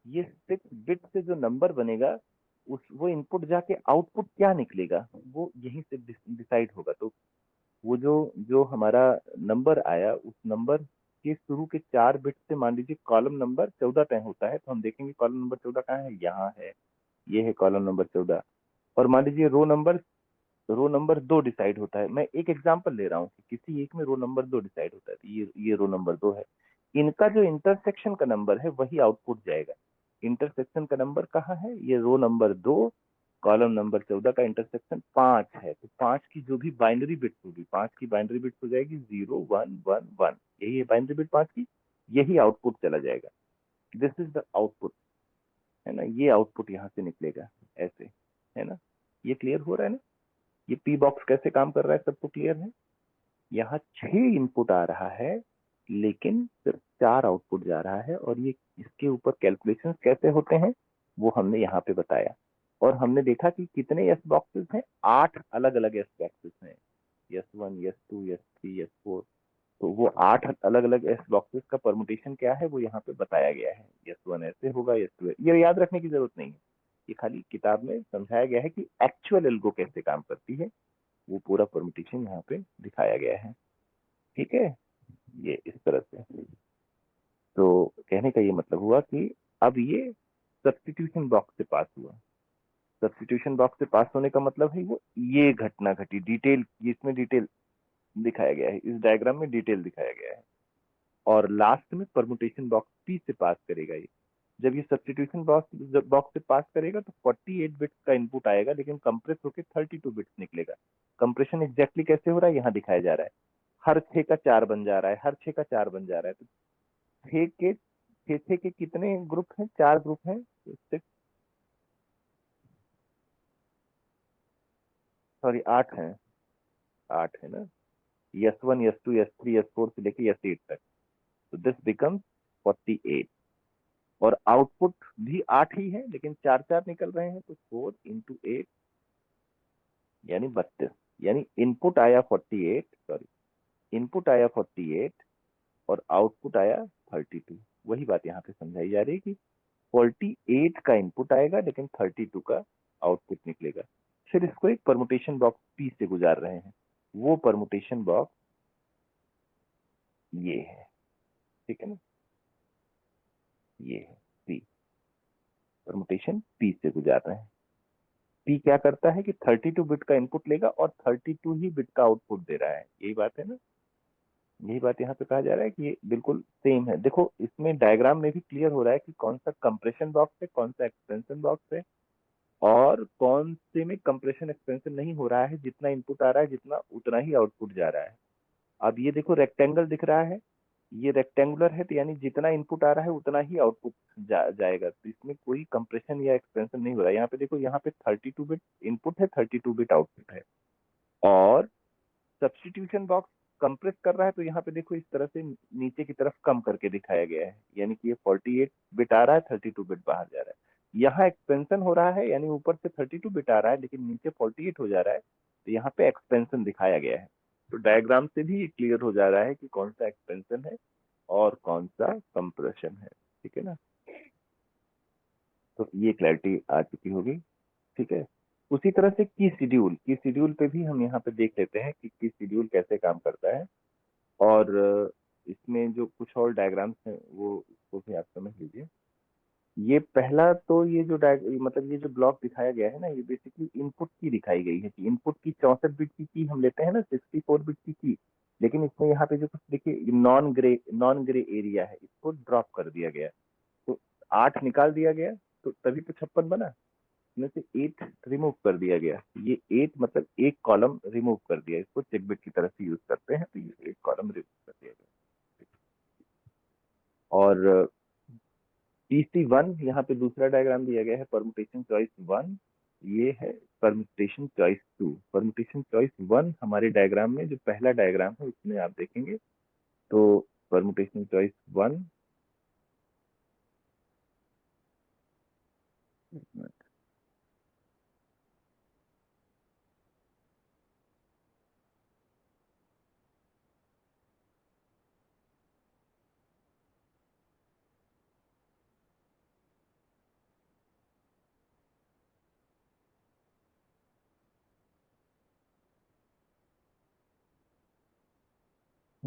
ये 6 बिट से जो नंबर बनेगा, उस वो इनपुट जाके आउटपुट क्या निकलेगा, वो यहीं से डिसाइड होगा। तो वो जो जो हमारा नंबर आया, उस नंबर के शुरू के 4 बिट से, मान लीजिए कॉलम नंबर 14 तय होता है, तो हम देखेंगे कॉलम नंबर 14 कहाँ है, यहाँ है, ये है कॉलम नंबर 14। और मान लीजिए रो नंबर 2 डिसाइड होता है। मैं एक एग्जांपल ले रहा हूँ कि किसी एक में रो नंबर 2 डिसाइड होता है, तो ये रो नंबर 2 है। इनका जो इंटरसेक्शन का नंबर है वही आउटपुट जाएगा। इंटरसेक्शन का नंबर कहाँ है? ये रो नंबर 2 कॉलम नंबर 14 का इंटरसेक्शन 5 है। तो 5 की जो भी बाइनरी बिट होगी, 5 की बाइनरी बिट हो जाएगी 0 1 1 1, यही है बाइनरी बिट 5 की, यही आउटपुट चला जाएगा। दिस इज द आउटपुट, है ना। ये आउटपुट यहाँ से निकलेगा ऐसे, है ना। ये क्लियर हो रहा है ना? ये पी बॉक्स कैसे काम कर रहा है, सबको क्लियर है? यहाँ 6 इनपुट आ रहा है, लेकिन सिर्फ 4 आउटपुट जा रहा है। और ये इसके ऊपर कैलकुलेशन कैसे होते हैं वो हमने यहाँ पे बताया। और हमने देखा कि कितने एस बॉक्सेस हैं, 8 अलग अलग एस बॉक्सेस हैं, S1 S2 S3 S4। तो वो 8 अलग अलग एस बॉक्सेस का परमुटेशन क्या है वो यहाँ पे बताया गया है। S1 ऐसे होगा, S2 ये याद रखने की जरूरत नहीं है, ये खाली किताब में समझाया गया है कि एक्चुअल एल्गो कैसे काम करती है, वो पूरा परमुटेशन यहाँ पे दिखाया गया है। ठीक है, ये इस तरह से। तो कहने का ये मतलब हुआ कि अब ये सब्स्टिट्यूशन बॉक्स से पास हुआ। सब्स्टिट्यूशन बॉक्स से पास होने का मतलब है वो ये घटना घटी, डिटेल, इसमें डिटेल दिखाया गया है, इस डायग्राम में डिटेल दिखाया गया है। और लास्ट में परमुटेशन बॉक्स पी से पास करेगा ये। जब ये सब्स्टिट्यूशन बॉक्स से पास करेगा तो 48 बिट्स का इनपुट आएगा, लेकिन कंप्रेस होकर 32 बिट्स निकलेगा। कंप्रेशन एग्जैक्टली कैसे हो रहा है यहाँ दिखाया जा रहा है। हर 6 का 4 बन जा रहा है, हर 6 का 4 बन जा रहा है। तो 6 के कितने ग्रुप हैं? 4 ग्रुप हैं। सॉरी, 8 हैं, 8 है ना। S1 S2 S3 S4 से लेके S8 तक। तो दिस बिकम्स 48। और आउटपुट भी 8 ही है, लेकिन 4 4 निकल रहे हैं, तो 4 × 8 यानी 32। यानी इनपुट आया 48, सॉरी, इनपुट आया 48 और आउटपुट आया 32। वही बात यहाँ पे समझाई जा रही है कि 48 का इनपुट आएगा, लेकिन 32 का आउटपुट निकलेगा। फिर इसको एक परमुटेशन बॉक्स पी से गुजार रहे हैं, वो परमुटेशन बॉक्स ये है, ठीक है ना, ये है पी, परमुटेशन पी से गुजार रहे हैं। पी क्या करता है कि 32 बिट का इनपुट लेगा और 32 ही बिट का आउटपुट दे रहा है, यही बात है ना। यही बात यहाँ पे कहा जा रहा है कि ये बिल्कुल सेम है। देखो इसमें डायग्राम में भी क्लियर हो रहा है कि कौन सा कंप्रेशन बॉक्स है, कौन सा एक्सपेंशन बॉक्स है, और कौन से में कंप्रेशन एक्सपेंशन नहीं हो रहा है। जितना इनपुट आ रहा है, जितना उतना ही आउटपुट जा रहा है। अब ये देखो रेक्टेंगल दिख रहा है, ये रेक्टेंगुलर है, तो यानी जितना इनपुट आ रहा है उतना ही आउटपुट जाएगा। तो इसमें कोई कंप्रेशन या एक्सपेंशन नहीं हो रहा है। यहाँ पे देखो, यहाँ पे 32 बिट इनपुट है, 32 बिट आउटपुट है। और सब्स्टिट्यूशन बॉक्स कंप्रेस कर रहा है, तो यहाँ पे देखो इस तरह से नीचे की तरफ कम करके दिखाया गया है, यानी कि ये 48 बिट आ रहा है, 32 बिट बाहर जा रहा है। यहाँ एक्सपेंशन हो रहा है, यानी ऊपर से 32 बिट आ रहा है, लेकिन नीचे 48 हो जा रहा है, तो यहाँ पे एक्सपेंशन दिखाया गया है। तो डायग्राम से भी क्लियर हो जा रहा है कि कौन सा एक्सपेंशन है और कौन सा कंप्रेशन है, ठीक है ना। तो ये क्लैरिटी आ चुकी होगी, ठीक है। उसी तरह से की शेड्यूल पे भी हम यहाँ पे देख लेते हैं कि की शेड्यूल कैसे काम करता है। और इसमें जो कुछ और डायग्राम्स हैं वो उसको भी आप समझ लीजिए। ये पहला तो ये जो मतलब ये जो ब्लॉक दिखाया गया है ना, ये बेसिकली इनपुट की दिखाई गई है कि इनपुट की 64 बिट की हम लेते हैं ना, 64 बिट की। लेकिन इसमें यहाँ पे जो कुछ देखिए नॉन ग्रे एरिया है, इसको ड्रॉप कर दिया गया। तो 8 निकाल दिया गया, तो तभी तो 56 बना। इसमें से 8 रिमूव कर दिया गया। ये 8 मतलब एक कॉलम रिमूव कर दिया, इसको चेक बिट की तरह से यूज करते हैं, तो ये एक कॉलम रिमूव कर दिया गया। और PC1 यहाँ पे दूसरा डायग्राम दिया गया है, परमुटेशन चॉइस 1। ये है परमुटेशन चॉइस 2। परमुटेशन चॉइस 1 हमारे डायग्राम में जो पहला डायग्राम है उसमें आप देखेंगे, तो परमुटेशन चॉइस 1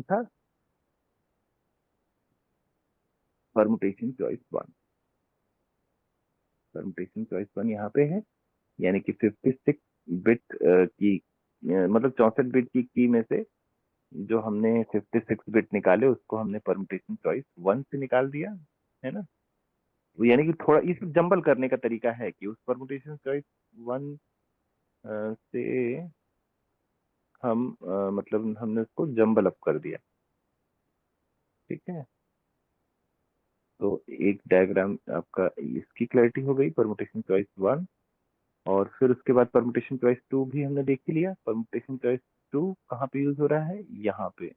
था, परमुटेशन चॉइस 1। परमुटेशन चॉइस 1 यहाँ पे है, यानी कि 56 बिट की मतलब 64 बिट की में से जो हमने 56 बिट निकाले उसको हमने परमुटेशन चॉइस 1 से निकाल दिया, है ना। वो यानी कि थोड़ा इस जंबल करने का तरीका है कि उस परमुटेशन चॉइस 1 से हम मतलब हमने उसको जंबल अप कर दिया, ठीक है। तो एक डायग्राम आपका इसकी क्लैरिटी हो गई, परमुटेशन चॉइस 1। और फिर उसके बाद परमुटेशन चॉइस 2 भी हमने देख ही लिया। परमुटेशन चॉइस 2 कहाँ पे यूज हो रहा है, यहाँ पे।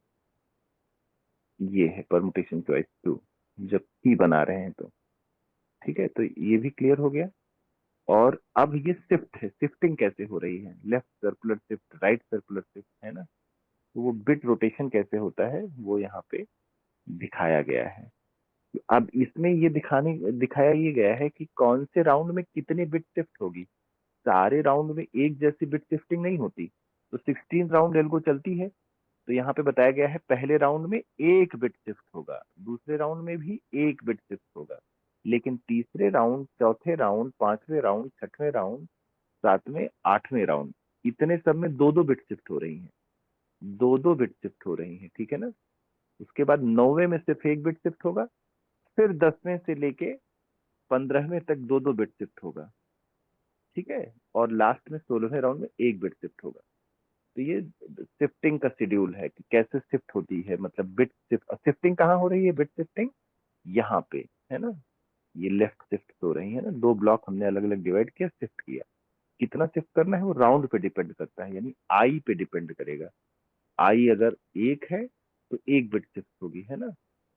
ये है परमुटेशन चॉइस 2, जब की बना रहे हैं तो, ठीक है। तो ये भी क्लियर हो गया। और अब ये शिफ्ट है, शिफ्टिंग कैसे हो रही है, left circular shift, right circular shift, है ना। तो वो बिट रोटेशन कैसे होता है वो यहाँ पे दिखाया गया है। अब इसमें ये दिखाया ये गया है कि कौन से राउंड में कितनी बिट शिफ्ट होगी। सारे राउंड में एक जैसी बिट शिफ्टिंग नहीं होती। तो 16 राउंड एल्गो चलती है, तो यहाँ पे बताया गया है पहले राउंड में एक बिट शिफ्ट होगा, दूसरे राउंड में भी एक बिट शिफ्ट होगा, लेकिन तीसरे राउंड, चौथे राउंड, पांचवें राउंड, छठवें राउंड, सातवें, आठवें राउंड, इतने सब में दो दो बिट शिफ्ट हो रही हैं। दो दो बिट शिफ्ट हो रही हैं, ठीक है ना। उसके बाद नौवे में सिर्फ एक बिट शिफ्ट होगा, फिर 10वें से लेके 15वें तक दो दो बिट शिफ्ट होगा, ठीक है। और लास्ट में 16वें राउंड में एक बिट शिफ्ट होगा। तो ये शिफ्टिंग का शेड्यूल है कि कैसे शिफ्ट होती है, मतलब बिट शिफ्ट, शिफ्टिंग कहाँ हो रही है, बिट शिफ्टिंग यहाँ पे, है ना। ये लेफ्ट शिफ्ट हो रही है ना, दो ब्लॉक हमने अलग अलग डिवाइड किया, शिफ्ट किया। कितना शिफ्ट करना है वो राउंड पे डिपेंड करता है, यानी आई पे डिपेंड करेगा। आई अगर एक है तो एक बिट शिफ्ट होगी, है ना।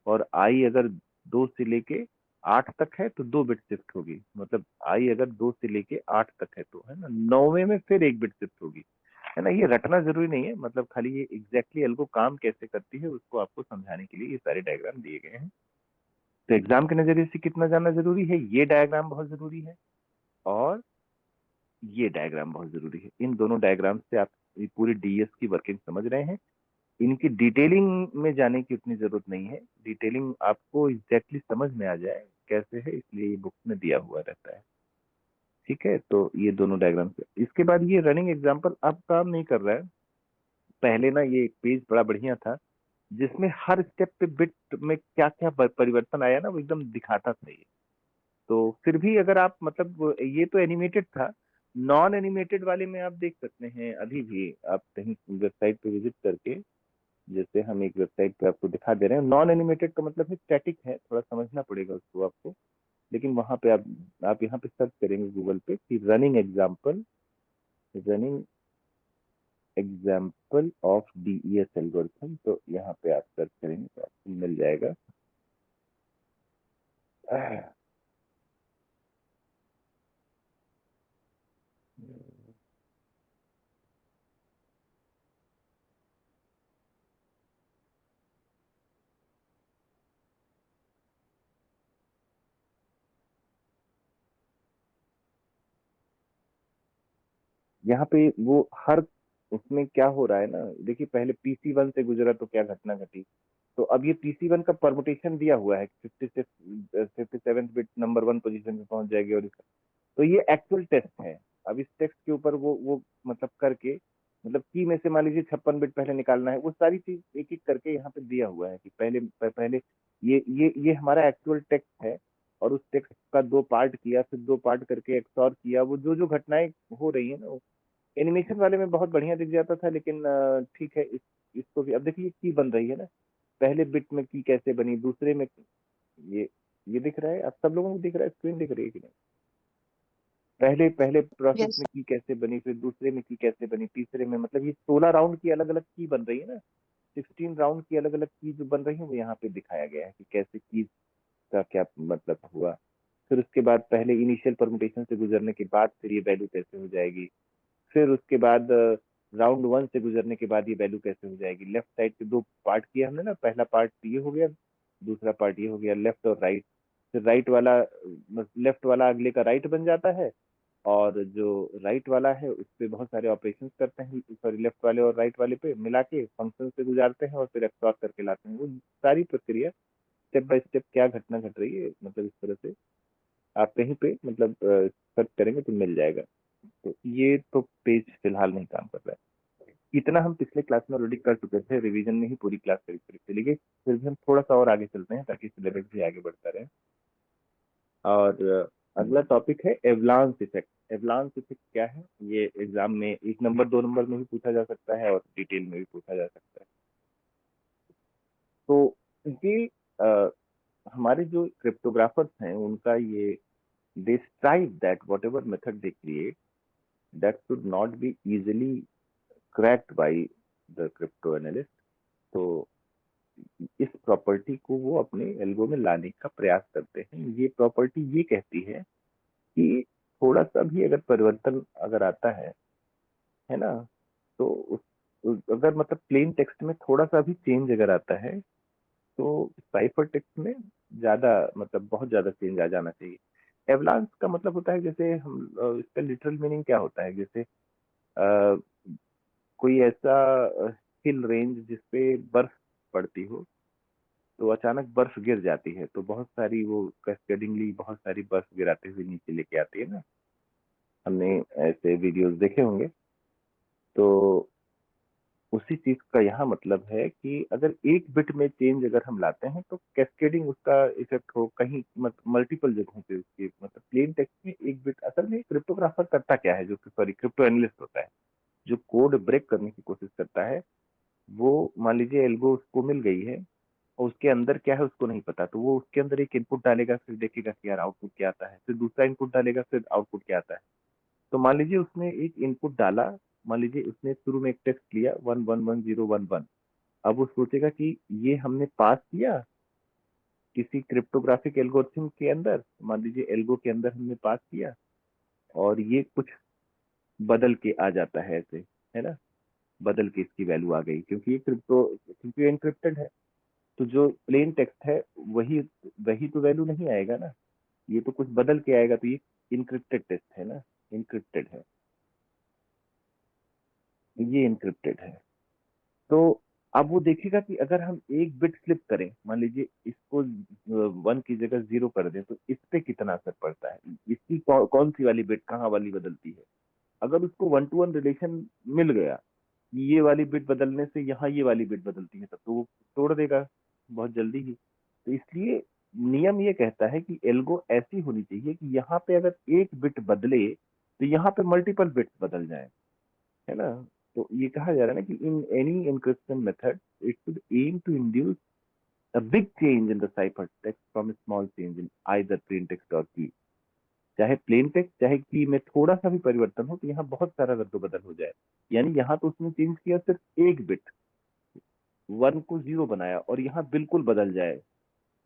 और आई अगर 2 से लेके 8 तक है तो 2 बिट शिफ्ट होगी, मतलब आई अगर 2 से लेके 8 तक है तो, है ना। 9वें में फिर एक बिट शिफ्ट होगी, है ना। ये रटना जरूरी नहीं है, मतलब खाली ये एग्जैक्टली एल्गो काम कैसे करती है उसको आपको समझाने के लिए ये सारे डायग्राम दिए गए हैं। तो एग्जाम के नजरिए से कितना जानना जरूरी है, ये डायग्राम बहुत जरूरी है, और ये डायग्राम बहुत जरूरी है। इन दोनों डायग्राम से आप ये पूरी डीएस की वर्किंग समझ रहे हैं। इनकी डिटेलिंग में जाने की उतनी जरूरत नहीं है, डिटेलिंग आपको एग्जैक्टली समझ में आ जाए कैसे है, इसलिए ये बुक में दिया हुआ रहता है, ठीक है। तो ये दोनों डायग्राम से, इसके बाद ये रनिंग एग्जाम्पल अब काम नहीं कर रहा है। पहले ना ये एक पेज बड़ा बढ़िया था, जिसमें हर स्टेप पे बिट में क्या क्या परिवर्तन आया ना वो एकदम दिखाता था ये। तो फिर भी अगर आप मतलब, ये तो एनिमेटेड था, नॉन एनिमेटेड वाले में आप देख सकते हैं अभी भी, आप कहीं वेबसाइट पे विजिट करके, जैसे हम एक वेबसाइट पे आपको दिखा दे रहे हैं, नॉन एनिमेटेड का मतलब है स्टैटिक है, थोड़ा समझना पड़ेगा उसको आपको। लेकिन वहां पे आप यहाँ पे सर्च करेंगे गूगल पे कि running example, running example of DES algorithm, तो यहाँ पे आप सर्च करेंगे तो आपको मिल जाएगा। यहाँ पे वो हर, उसमें क्या हो रहा है ना, देखिए पहले PC1 से गुजरा तो क्या घटना घटी। तो अब ये PC1 का परमुटेशन दिया हुआ है, 57 बिट नंबर 1 पोजीशन पे पहुंच जाएगी, और इसका तो ये एक्चुअल टेस्ट है। अब इस टेस्ट के ऊपर वो मतलब करके मतलब की में से मान लीजिए 56 बिट पहले निकालना है, वो सारी चीज एक एक करके यहाँ पे दिया हुआ है कि पहले ये हमारा एक्चुअल टेक्स्ट है, और उस टेक्स्ट का दो पार्ट किया, फिर दो पार्ट करके एक्सऑर किया, वो जो जो घटनाएं हो रही है ना, एनिमेशन वाले में बहुत बढ़िया दिख जाता था, लेकिन ठीक है, इसको भी अब देखिए की बन रही है ना, पहले बिट में की कैसे बनी, दूसरे में ये ये दिख रहा है, अब सब लोगों को दिख रहा है, स्क्रीन दिख रही है कि नहीं? पहले पहले प्रोसेस यस। में की कैसे बनी, फिर दूसरे में की कैसे बनी, तीसरे में, मतलब ये 16 राउंड की अलग अलग की बन रही है ना, 16 राउंड की अलग अलग की जो बन रही है, वो यहाँ पे दिखाया गया है कि कैसे की का क्या मतलब हुआ। फिर उसके बाद पहले इनिशियल परमुटेशन से गुजरने के बाद फिर ये वैल्यू कैसे हो जाएगी, फिर उसके बाद राउंड वन से गुजरने के बाद ये वैल्यू कैसे हो जाएगी। लेफ्ट साइड के दो पार्ट किया हमने ना, पहला पार्ट ये हो गया, दूसरा पार्ट ये हो गया, लेफ्ट और राइट। फिर राइट वाला, लेफ्ट वाला अगले का राइट बन जाता है, और जो राइट वाला है उस पे बहुत सारे ऑपरेशंस करते हैं, सॉरी लेफ्ट वाले और राइट वाले पे मिला के फंक्शन से गुजारते हैं और फिर एक्सट्रैक्ट करके लाते हैं। वो सारी प्रक्रिया स्टेप बाय स्टेप क्या घटना घट रही है, मतलब इस तरह से आप कहीं पे मतलब सर्च करेंगे तो मिल जाएगा। तो ये तो पेज फिलहाल नहीं काम कर रहा है। इतना हम पिछले क्लास में ऑलरेडी कर चुके थे, रिवीजन में ही पूरी क्लास करीब करीब चली गई, फिर भी हम थोड़ा सा और आगे चलते हैं ताकि सिलेबस भी आगे बढ़ता रहे। और अगला टॉपिक है एवलांस इफेक्ट। एवलांस इफेक्ट क्या है, ये एग्जाम में 1 नंबर 2 नंबर में भी पूछा जा सकता है और डिटेल में भी पूछा जा सकता है। तो ये हमारे जो क्रिप्टोग्राफर्स हैं उनका ये, they strive that whatever method they create, that should not be easily cracked by the crypto analyst। तो इस प्रॉपर्टी को वो अपने एल्गो में लाने का प्रयास करते हैं। ये प्रॉपर्टी ये कहती है कि थोड़ा सा भी अगर परिवर्तन अगर आता है ना, तो अगर मतलब प्लेन टेक्स्ट में थोड़ा सा भी चेंज अगर आता है, तो साइफर टेक्स्ट में ज्यादा मतलब बहुत ज्यादा चेंज आ जाना चाहिए। एवलांस का मतलब होता है, जैसे हम इसका लिटरल मीनिंग क्या होता है, जैसे कोई ऐसा हिल रेंज जिसपे बर्फ पड़ती हो, तो अचानक बर्फ गिर जाती है, तो बहुत सारी वो कैस्केडिंगली बहुत सारी बर्फ गिराते हुए नीचे लेके आती है ना, हमने ऐसे वीडियोस देखे होंगे। तो उसी चीज का यहाँ मतलब है कि अगर एक बिट में चेंज अगर हम लाते हैं तो कैस्केडिंग उसका इफेक्ट हो कहीं मल्टीपल जगहों पे उसकी, मतलब प्लेन टेक्स्ट में एक बिट, असल में क्रिप्टोग्राफर करता क्या है, जो कि सॉरी क्रिप्टो एनालिस्ट होता है, जो कोड ब्रेक करने की कोशिश करता है, वो मान लीजिए एल्गो उसको मिल गई है और उसके अंदर क्या है उसको नहीं पता, तो वो उसके अंदर एक इनपुट डालेगा, फिर देखेगा कि यार आउटपुट क्या आता है, फिर दूसरा इनपुट डालेगा, फिर आउटपुट क्या आता है। तो मान लीजिए उसने एक इनपुट डाला, मान लीजिए उसने शुरू में एक टेक्स्ट लिया 111011, अब वो सोचेगा कि ये हमने पास किया किसी क्रिप्टोग्राफिक एल्गोरिथम के अंदर, मान लीजिए एल्गो के अंदर हमने पास किया, और ये कुछ बदल के आ जाता है ऐसे, है ना, बदल के इसकी वैल्यू आ गई, क्योंकि ये क्रिप्टो, क्योंकि ये एनक्रिप्टेड है, तो जो प्लेन टेक्स्ट है वही वही तो वैल्यू नहीं आएगा ना, ये तो कुछ बदल के आएगा, तो ये इनक्रिप्टेड टेक्स्ट है ना, इनक्रिप्टेड है, ये इनक्रिप्टेड है। तो अब वो देखेगा कि अगर हम एक बिट स्लिप करें, मान लीजिए इसको 1 की जगह 0 कर दें, तो इस पे कितना असर पड़ता है, इसकी कौन सी वाली बिट कहाँ वाली बदलती है। अगर उसको 1 to 1 रिलेशन मिल गया कि ये वाली बिट बदलने से यहाँ ये वाली बिट बदलती है, तब तो वो तोड़ देगा बहुत जल्दी ही। तो इसलिए नियम ये कहता है कि एल्गो ऐसी होनी चाहिए कि यहाँ पे अगर एक बिट बदले तो यहाँ पे मल्टीपल बिट्स बदल जाए, है ना। तो ये कहा जा रहा है ना कि in any encryption method it should aim to induce a big change in the ciphertext from a small change in either plain text or key। चाहे प्लेन टेक्स्ट चाहे की में थोड़ा सा भी परिवर्तन हो, तो यहाँ बहुत सारा रद्द-बदल हो जाए। यानी यहाँ तो उसने चेंज किया सिर्फ एक बिट, 1 को 0 बनाया, और यहाँ बिल्कुल बदल जाए,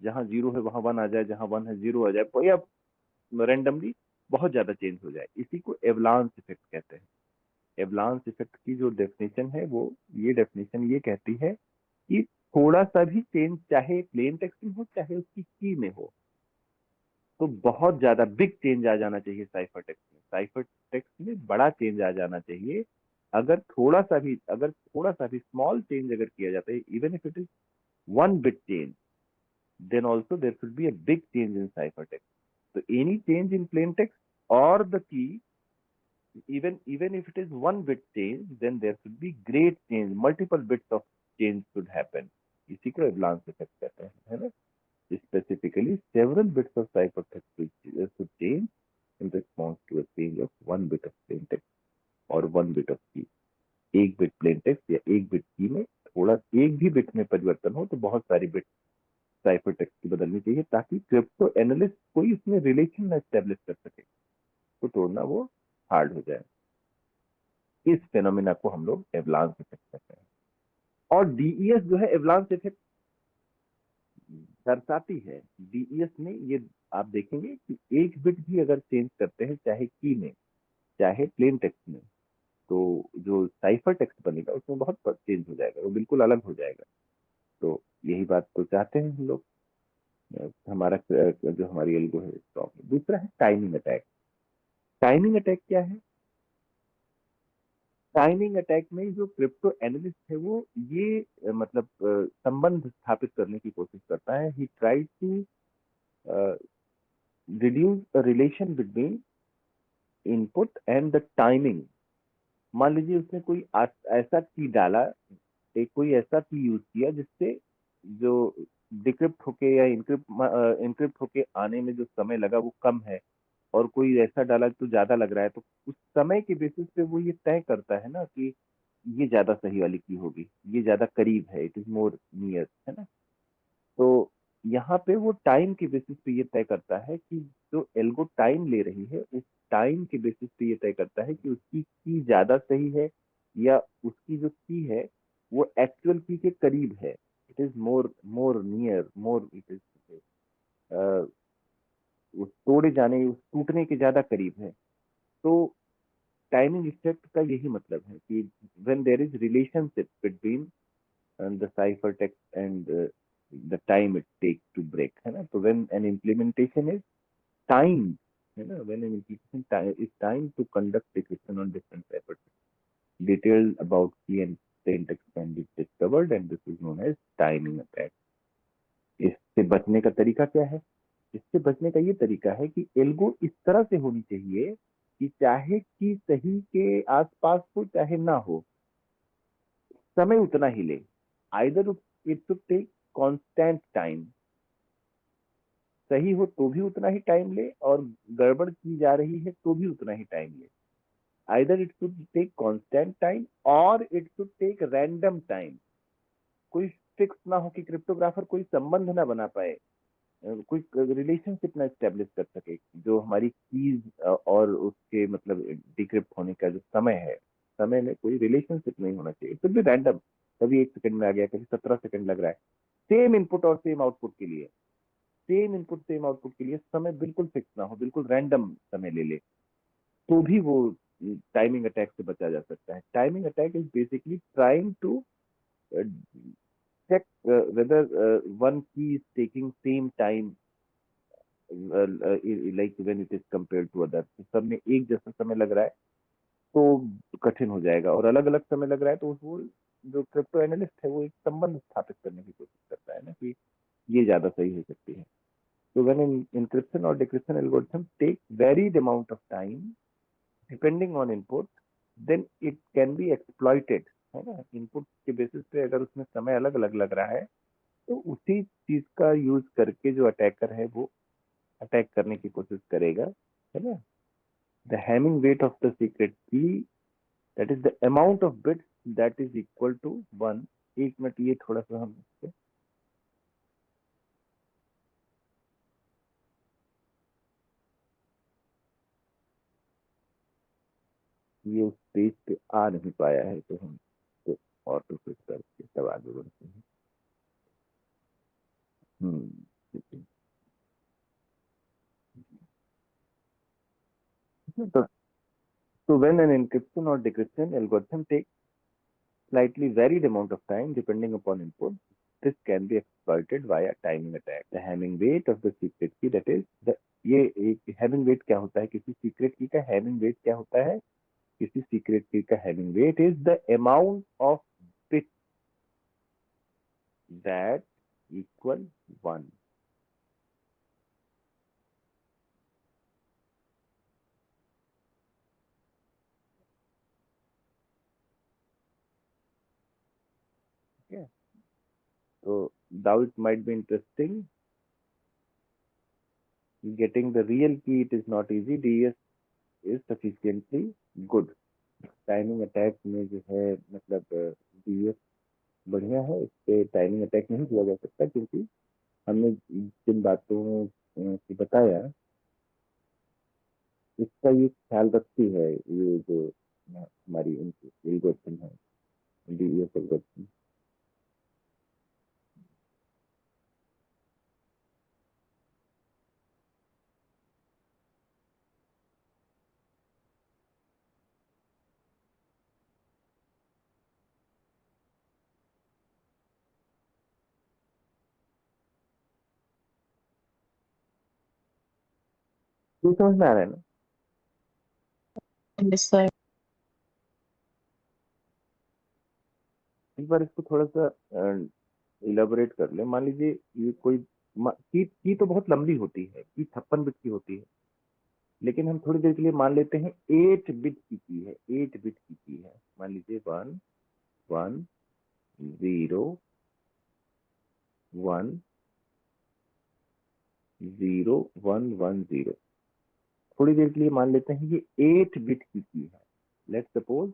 जहाँ 0 है वहाँ 1 आ जाए, जहाँ 1 है 0 आ जाए, या रैंडमली बहुत ज्यादा चेंज हो जाए, इसी को एवलांस इफेक्ट कहते हैं। एवलांस इफेक्ट की जो डेफिनेशन है वो, ये डेफिनेशन ये कहती है कि थोड़ा सा भी चेंज, चाहे प्लेन टेक्स्ट में हो चाहे उसकी की में हो, तो बहुत ज्यादा बिग चेंज आ जाना चाहिए साइफर टेक्स्ट में, साइफर टेक्स्ट में बड़ा चेंज आ जाना चाहिए। अगर थोड़ा सा भी स्मॉल चेंज अगर किया जाता है, even if it is 1 bit change, then also there should be a big change in ciphertext। So any change in plain text or the key even if it is one bit change, then there should be great change, multiple bits of change should happen. इसी को avalanche effect कहते हैं, है ना? Specifically, several bits of ciphertext should change in response to a change of one bit of plain text or one bit of key. एक bit plain text या एक bit की में थोड़ा एक भी बिट में परिवर्तन हो तो बहुत सारी बिट साइफर टेक्स्ट की बदलनी चाहिए, ताकि क्रिप्टो एनालिस्ट कोई इसमें रिलेशन न स्टेब्लिश कर सके, तो तोड़ना वो हार्ड हो जाए। इस फेनोमेना को हम लोग एवलांस इफेक्ट कहते हैं। और डीईएस जो है एवलांस इफेक्ट दर्शाती है। डीईएस में ये आप देखेंगे कि एक बिट भी अगर चेंज करते हैं, चाहे की में चाहे प्लेन टेक्स्ट में, तो जो साइफर टेक्स्ट बनेगा उसमें बहुत चेंज हो जाएगा, वो बिल्कुल अलग हो जाएगा। तो यही बात को चाहते हैं हम लोग, हमारा जो हमारी एल्गो है स्ट्रॉन्ग। दूसरा है टाइमिंग अटैक। टाइमिंग अटैक क्या है? टाइमिंग अटैक में जो क्रिप्टो एनालिस्ट है वो ये मतलब संबंध स्थापित करने की कोशिश करता है। He try to reduce the relation between input and the timing. मान लीजिए उसने कोई ऐसा की डाला, एक कोई ऐसा की यूज किया जिससे जो डिक्रिप्ट होके या इनक्रिप्ट होके आने में जो समय लगा वो कम है, और कोई ऐसा डाला तो ज्यादा लग रहा है, तो उस समय के बेसिस पे वो ये तय करता है ना कि ये ज्यादा सही वाली की होगी, ये ज्यादा करीब है, इट इज मोर नियर, है ना? तो यहाँ पे वो टाइम के बेसिस पे ये तय करता है कि जो एल्गो टाइम ले रही है उस टाइम के बेसिस पे ये तय करता है कि उसकी की ज्यादा सही है या उसकी जो की है वो एक्चुअल की के करीब है, it is more more near more, it is उस तोड़े जाने उस टूटने के ज्यादा करीब है। तो टाइमिंग इफेक्ट का यही मतलब है कि when there is relationship between the cipher text and the time it takes to break, है ना? तो when an implementation is time, है ना, when an implementation is time to conduct decryption on different cipher text, details about key and plain text can be discovered and this is known as timing attack। इससे बचने का तरीका क्या है? इससे बचने का ये तरीका है कि एल्गो इस तरह से होनी चाहिए कि चाहे कि सही के आसपास हो चाहे ना हो, समय उतना ही ले। Either it should take constant time, सही हो तो भी उतना ही टाइम ले और गड़बड़ की जा रही है तो भी उतना ही टाइम ले। Either it should take constant time और it should take random time. कोई फिक्स ना हो कि क्रिप्टोग्राफर कोई संबंध ना बना पाए, कोई रिलेशनशिप ना स्टेब्लिश कर सके, जो हमारी कीज और उसके मतलब डिक्रिप्ट होने का जो समय है, समय में कोई रिलेशनशिप नहीं होना चाहिए, फिर भी रैंडम, कभी 1 सेकंड में आ गया, कभी 17 सेकंड लग रहा है। सेम इनपुट और सेम आउटपुट के लिए, सेम इनपुट सेम आउटपुट के लिए समय बिल्कुल फिक्स ना हो, बिल्कुल रैंडम समय ले ले, तो भी वो टाइमिंग अटैक से बचा जा सकता है। Timing attack is basically trying to check whether one key is taking same time, like when it is compared to others। तो सब में एक जैसा समय लग रहा है तो कठिन हो जाएगा, और अलग अलग समय लग रहा है तो वो जो क्रिप्टो एनालिस्ट है वो एक संबंध स्थापित करने की कोशिश करता है ना कि ये ज्यादा सही हो सकती है। तो when an encryption or decryption algorithm takes varied amount of time depending on input, then it can be exploited, है ना? इनपुट के बेसिस पे अगर उसमें समय अलग अलग लग रहा है तो उसी चीज का यूज करके जो अटैकर है वो अटैक करने की कोशिश करेगा, है ना? The Hamming weight of the secret key, that is the amount of bits that is equal to 1। एक मिनट, ये थोड़ा सा हम ये उस पेज पे आ नहीं पाया है तो हम तो ऑटो फिट करके तब आगे बढ़ते हैं। ठीक है। तो when an encryption or decryption algorithm takes slightly varied amount of time depending upon input, this can be exploited via timing attack। The Hamming weight of the secret key, that is the, ये एक Hamming weight क्या होता है? किसी secret की का Hamming weight क्या होता है? किसी सीक्रेट की का Hamming weight is the amount of bit that equal 1। So though it might be interesting, getting the real key it is not easy. DES is sufficiently good. Timing attack में जो है मतलब DES बढ़िया है, इस पे टाइमिंग अटैक नहीं किया जा सकता, क्योंकि हमने जिन बातों की बताया इसका ये ख्याल रखती है, ये जो हमारी एल्गोरिथम है, DES एल्गोरिथम। ये समझ में आ रहा है ना? Yes, sir. एक बार इसको थोड़ा सा इलाबोरेट कर ले। मान लीजिए ये कोई की तो बहुत लंबी होती है, की 56 बिट की होती है, लेकिन हम थोड़ी देर के लिए मान लेते हैं 8 बिट की है, 8 बिट की है। मान लीजिए 1 1 0 1 0 1 1 0। थोड़ी देर के लिए मान लेते हैं ये 8 बिट की है। लेट सपोज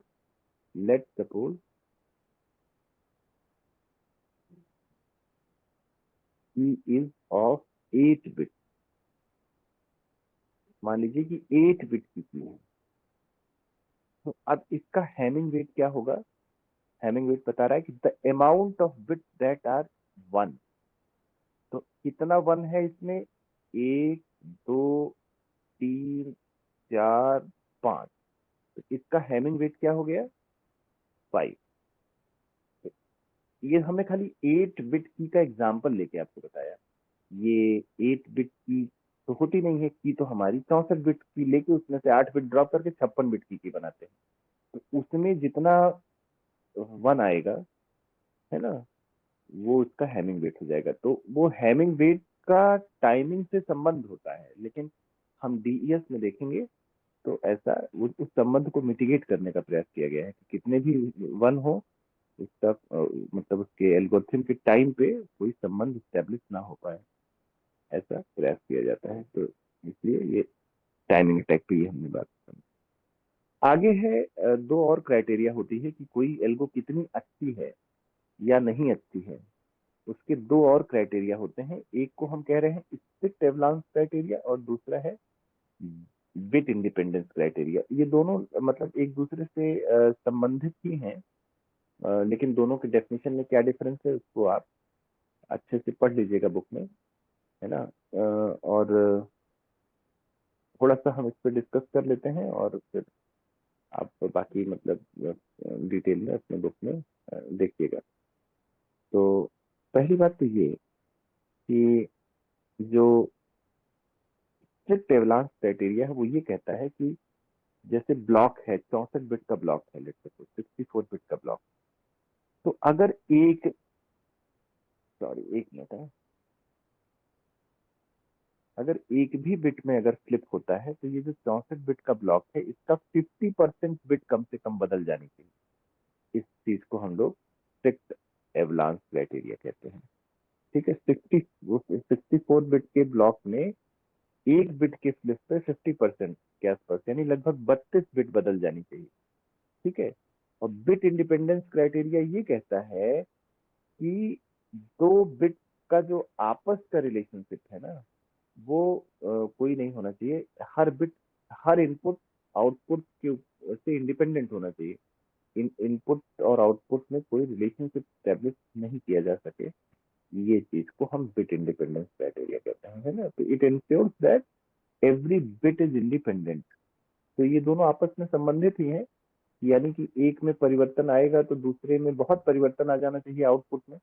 की इज ऑफ 8 बिट। मान लीजिए कि 8 बिट की है। तो अब इसका हैमिंग वेट क्या होगा? हैमिंग वेट बता रहा है कि the amount of bit that are 1। तो कितना 1 है इसमें? 1 2 3 4 5। तो इसका हैमिंग वेट क्या हो गया? 5। ये हमने खाली 8 बिट की का एग्जाम्पल लेके आपको बताया। ये 8 बिट की तो होती नहीं है, की तो हमारी 64 बिट की लेके उसमें से 8 बिट ड्रॉप करके 56 बिट की बनाते हैं। तो उसमें जितना 1 आएगा, है ना, वो उसका हैमिंग वेट हो जाएगा। तो वो हैमिंग वेट का टाइमिंग से संबंध होता है, लेकिन हम डीईएस में देखेंगे तो ऐसा उस संबंध को मिटिगेट करने का प्रयास किया गया है कि कितने भी 1 हो, उसका मतलब उसके एल्गोरिथम के टाइम पे कोई संबंध स्टेब्लिश ना हो पाए, ऐसा प्रयास किया जाता है। तो इसलिए ये टाइमिंग अटैक पे ये हमने बात की। आगे है दो और क्राइटेरिया होती है कि कोई एल्गो कितनी अच्छी है या नहीं अच्छी है। उसके दो और क्राइटेरिया होते हैं। एक को हम कह रहे हैं स्ट्रिक्ट एवलांस क्राइटेरिया और दूसरा है बिट इंडिपेंडेंस क्राइटेरिया। ये दोनों मतलब एक दूसरे से संबंधित ही हैं, लेकिन दोनों के डेफिनेशन में क्या डिफरेंस है उसको आप अच्छे से पढ़ लीजिएगा बुक में, है ना। और थोड़ा सा हम इस पर डिस्कस कर लेते हैं और फिर आप बाकी मतलब डिटेल में अपने बुक में देखिएगा। तो पहली बात तो ये कि जो स्ट्रिक्ट एवलांस क्राइटेरिया है वो ये कहता है कि जैसे ब्लॉक है, 64 बिट का ब्लॉक है, लेट्स सपोज 64 बिट का ब्लॉक। तो अगर एक, सॉरी एक मिनट है, अगर एक भी बिट में अगर फ्लिप होता है तो ये जो 64 बिट का ब्लॉक है इसका 50% बिट कम से कम बदल जानी चाहिए। इस चीज को हम लोग स्ट्रिक्ट एवलांस क्राइटेरिया कहते हैं। ठीक है, 64 बिट के ब्लॉक में एक बिट के फ्लिप पे 50% के आसपास यानी लगभग 32 बिट बदल जानी चाहिए। ठीक है। और बिट इंडिपेंडेंस क्राइटेरिया ये कहता है कि दो बिट का जो आपस का रिलेशनशिप है ना, वो कोई नहीं होना चाहिए। हर बिट, हर इनपुट आउटपुट के से इंडिपेंडेंट होना चाहिए। इनपुट और आउटपुट में कोई रिलेशनशिप स्टैब्लिश नहीं किया जा सके, ये चीज को हम बिट इंडिपेंडेंस क्राइटेरिया कहते हैं, है ना। तो it ensures that every bit is independent. तो ये दोनों आपस में संबंधित ही हैं, यानी कि एक में परिवर्तन आएगा तो दूसरे में बहुत परिवर्तन आ जाना चाहिए आउटपुट में।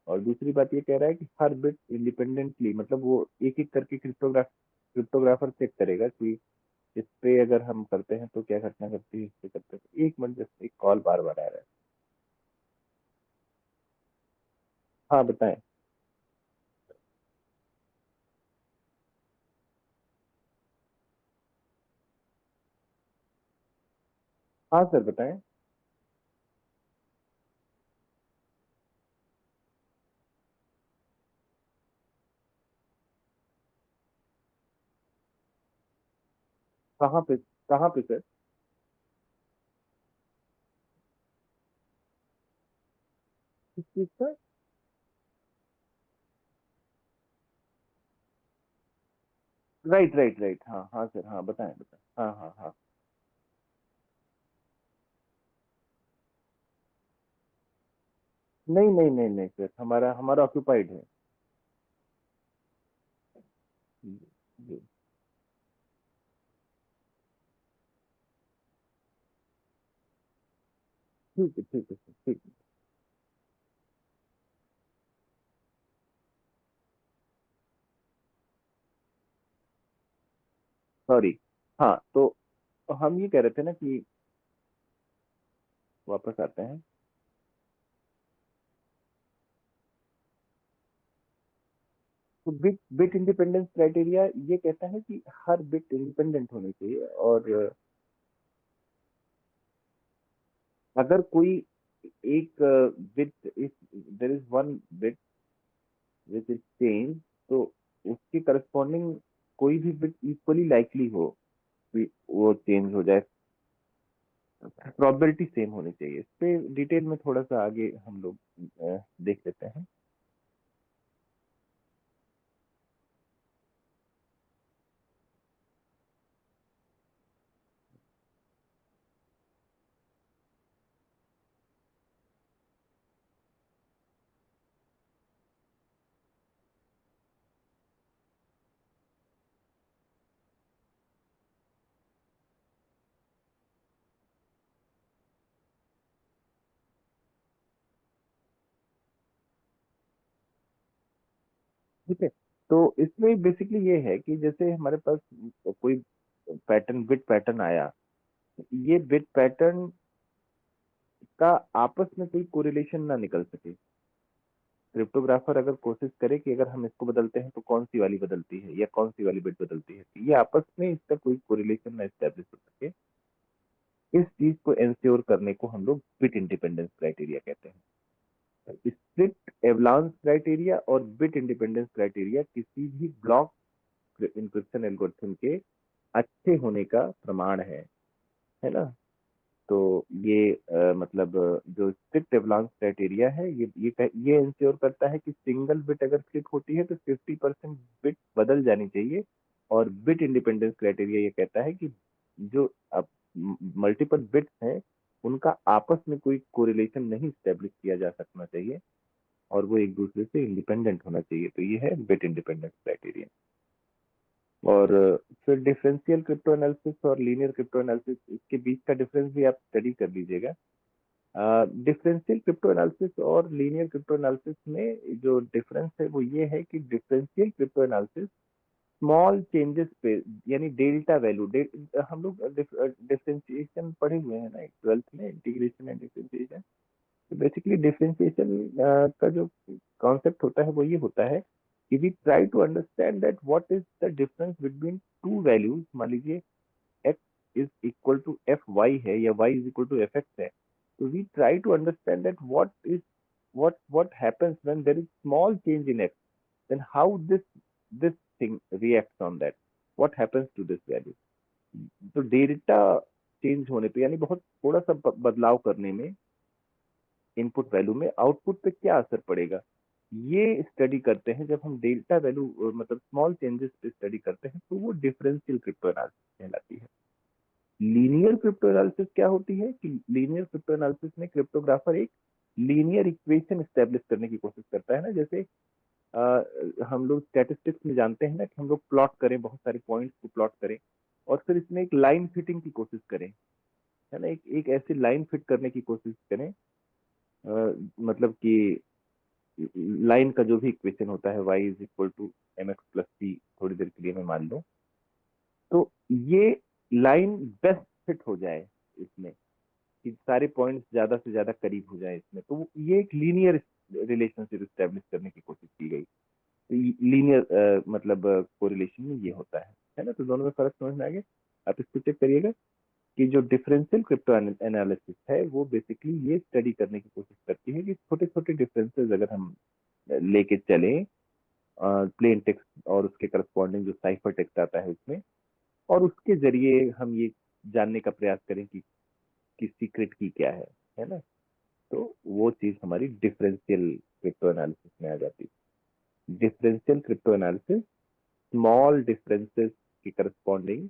और दूसरी बात ये कह रहा है कि हर बिट इंडिपेंडेंटली, मतलब वो एक एक करके क्रिप्टोग्राफर चेक करेगा कि इस पे अगर हम करते हैं तो क्या घटना घटती है, इस पे करते हैं तो। एक मिनट, जस्ट एक कॉल बार बार आ रहा है। हाँ बताएं। हाँ सर बताएं। कहाँ पे, कहाँ पे सर? किस चीज का? राइट राइट राइट, हाँ हाँ सर, हाँ बताएं बताएं, हाँ हाँ हाँ। नहीं नहीं नहीं नहीं सर, हमारा हमारा ऑक्यूपाइड है। जी जी। ठीक है ठीक है सर, ठीक है। सॉरी। हाँ तो हम ये कह रहे थे ना कि, वापस आते हैं। तो बिट बिट इंडिपेंडेंस क्राइटेरिया ये कहता है कि हर बिट इंडिपेंडेंट होनी चाहिए, और अगर कोई एक bit, if there is one bit which is change, तो उसके करस्पॉन्डिंग कोई भी बिट इक्वली लाइकली हो कि वो चेंज हो जाए, प्रोबेबिलिटी सेम होनी चाहिए। इस पे डिटेल में थोड़ा सा आगे हम लोग देख लेते हैं। ठीक है। तो इसमें बेसिकली ये है कि जैसे हमारे पास कोई पैटर्न, बिट पैटर्न आया, ये बिट पैटर्न का आपस में कोई कोरिलेशन ना निकल सके। क्रिप्टोग्राफर अगर कोशिश करे कि अगर हम इसको बदलते हैं तो कौन सी वाली बदलती है या कौन सी वाली बिट बदलती है, तो ये आपस में इसका कोई कोरिलेशन ना स्टैब्लिश हो सके, इस चीज को इंश्योर करने को हम लोग बिट इंडिपेंडेंस क्राइटेरिया कहते हैं। स्ट्रिक्ट एवलांस क्राइटेरिया और बिट इंडिपेंडेंस क्राइटेरिया किसी भी ब्लॉक इंक्रिप्शन एल्गोरिथम के अच्छे होने का प्रमाण है ना। तो ये मतलब जो स्ट्रिक्ट एवलांस क्राइटेरिया है, ये इंश्योर करता है कि सिंगल बिट अगर क्लिक होती है तो 50% बिट बदल जानी चाहिए। और बिट इंडिपेंडेंस क्राइटेरिया ये कहता है कि जो अब मल्टीपल बिट्स हैं, उनका आपस में कोई कोरिलेशन नहीं स्टेब्लिश किया जा सकना चाहिए, और वो एक दूसरे से इंडिपेंडेंट होना चाहिए। तो ये है बिट इंडिपेंडेंस क्राइटेरिया। और फिर डिफरेंशियल क्रिप्टो एनालिसिस और लीनियर क्रिप्टो एनालिसिस, इसके बीच का डिफरेंस भी आप स्टडी कर लीजिएगा। डिफरेंशियल क्रिप्टो एनालिसिस और लीनियर क्रिप्टो एनालिसिस में जो डिफरेंस है वो ये है कि differential crypto analysis small changes पे, यानी डेल्टा वैल्यू, हम लोग डिफरेंशिएशन पढ़े हुए हैं ना 12th में, इंटीग्रेशन एंड डिफरेंशिएशन। तो बेसिकली डिफरेंशिएशन का जो कॉन्सेप्ट होता है वो ये होता है कि we try to understand that what is the difference between two values. मान लीजिए x is equal to F Y है, या y is equal to F X है। तो we try to understand that what happens when there is small change in x, then how this thing reacts on that, what happens to this value। तो delta change होने पे, यानी बहुत थोड़ा सा बदलाव करने में इनपुट वैल्यू में, आउटपुट पे क्या असर पड़ेगा, ये स्टडी करते हैं। जब हम डेल्टा वैल्यू मतलब स्मॉल चेंजेस पे स्टडी करते हैं, तो वो डिफरेंशियल क्रिप्टो एनालिसिस कहलाती है। लीनियर क्रिप्टो एनालिसिस क्या होती है कि लीनियर क्रिप्टो एनालिसिस में क्रिप्टोग्राफर एक लीनियर इक्वेशन स्टेब्लिश करने की कोशिश करता है ना। जैसे हम लोग स्टैटिस्टिक्स में जानते हैं ना कि हम लोग प्लॉट करें, बहुत सारे पॉइंट्स को प्लॉट करें, और फिर इसमें एक लाइन फिटिंग की कोशिश करें, है ना। एक एक ऐसी लाइन फिट करने की कोशिश करें, मतलब कि लाइन का जो भी इक्वेशन होता है, y is equal to M X plus C, थोड़ी देर के लिए मैं मान लूं, तो ये लाइन बेस्ट फिट हो जाए इसमें, कि सारे पॉइंट्स ज्यादा से ज्यादा करीब हो जाए इसमें। तो ये एक लीनियर रिलेशनशिप स्टैब्लिश करने की कोशिश की गई। तो लीनियर मतलब कोरिलेशन में ये होता है ना। तो दोनों में फर्क समझ में आ गया। आप इसको चेक करिएगा कि जो डिफरेंशियल क्रिप्टो एनालिसिस है वो बेसिकली ये स्टडी करने की कोशिश करती है कि छोटे छोटे डिफरेंसेस अगर हम लेके चलें प्लेन टेक्स्ट और उसके करस्पॉन्डिंग जो साइफर टेक्स्ट आता है उसमें, और उसके जरिए हम ये जानने का प्रयास करें कि सीक्रेट की क्या है ना। तो वो चीज हमारी डिफरेंशियल क्रिप्टो एनालिसिस में आ जाती है। Differential crypto analysis small differences की करस्पॉन्डिंग,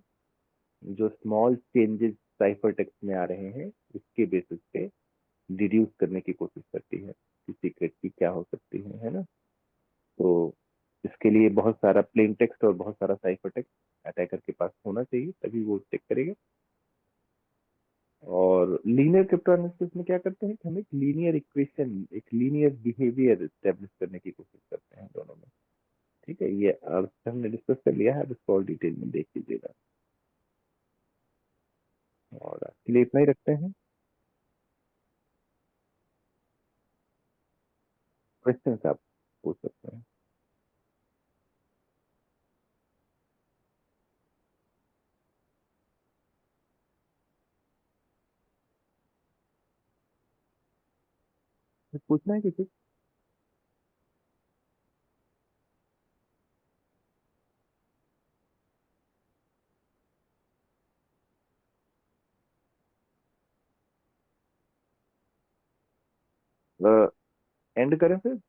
जो स्मॉल चेंजेस साइफर टेक्स्ट में आ रहे हैं उसके बेसिस पे डिड्यूस करने की कोशिश करती है कि सीक्रेट की क्या हो सकती है ना। तो इसके लिए बहुत सारा प्लेन टेक्स्ट और बहुत सारा साइफर टेक्स्ट अटैकर के पास होना चाहिए, तभी वो चेक करेगा। और लीनियर क्रिप्टो एनालिसिस में क्या करते हैं कि हम एक लीनियर इक्वेशन, एक लीनियर बिहेवियर स्टेब्लिश करने की कोशिश करते हैं दोनों में। ठीक है, ये अब हमने डिस्कस कर लिया है, अब इसको और डिटेल में देख लीजिएगा। और आज के लिए इतना ही रखते हैं। क्वेश्चन आप पूछ सकते हैं। कुछ पूछना है किसी एंड करें फिर?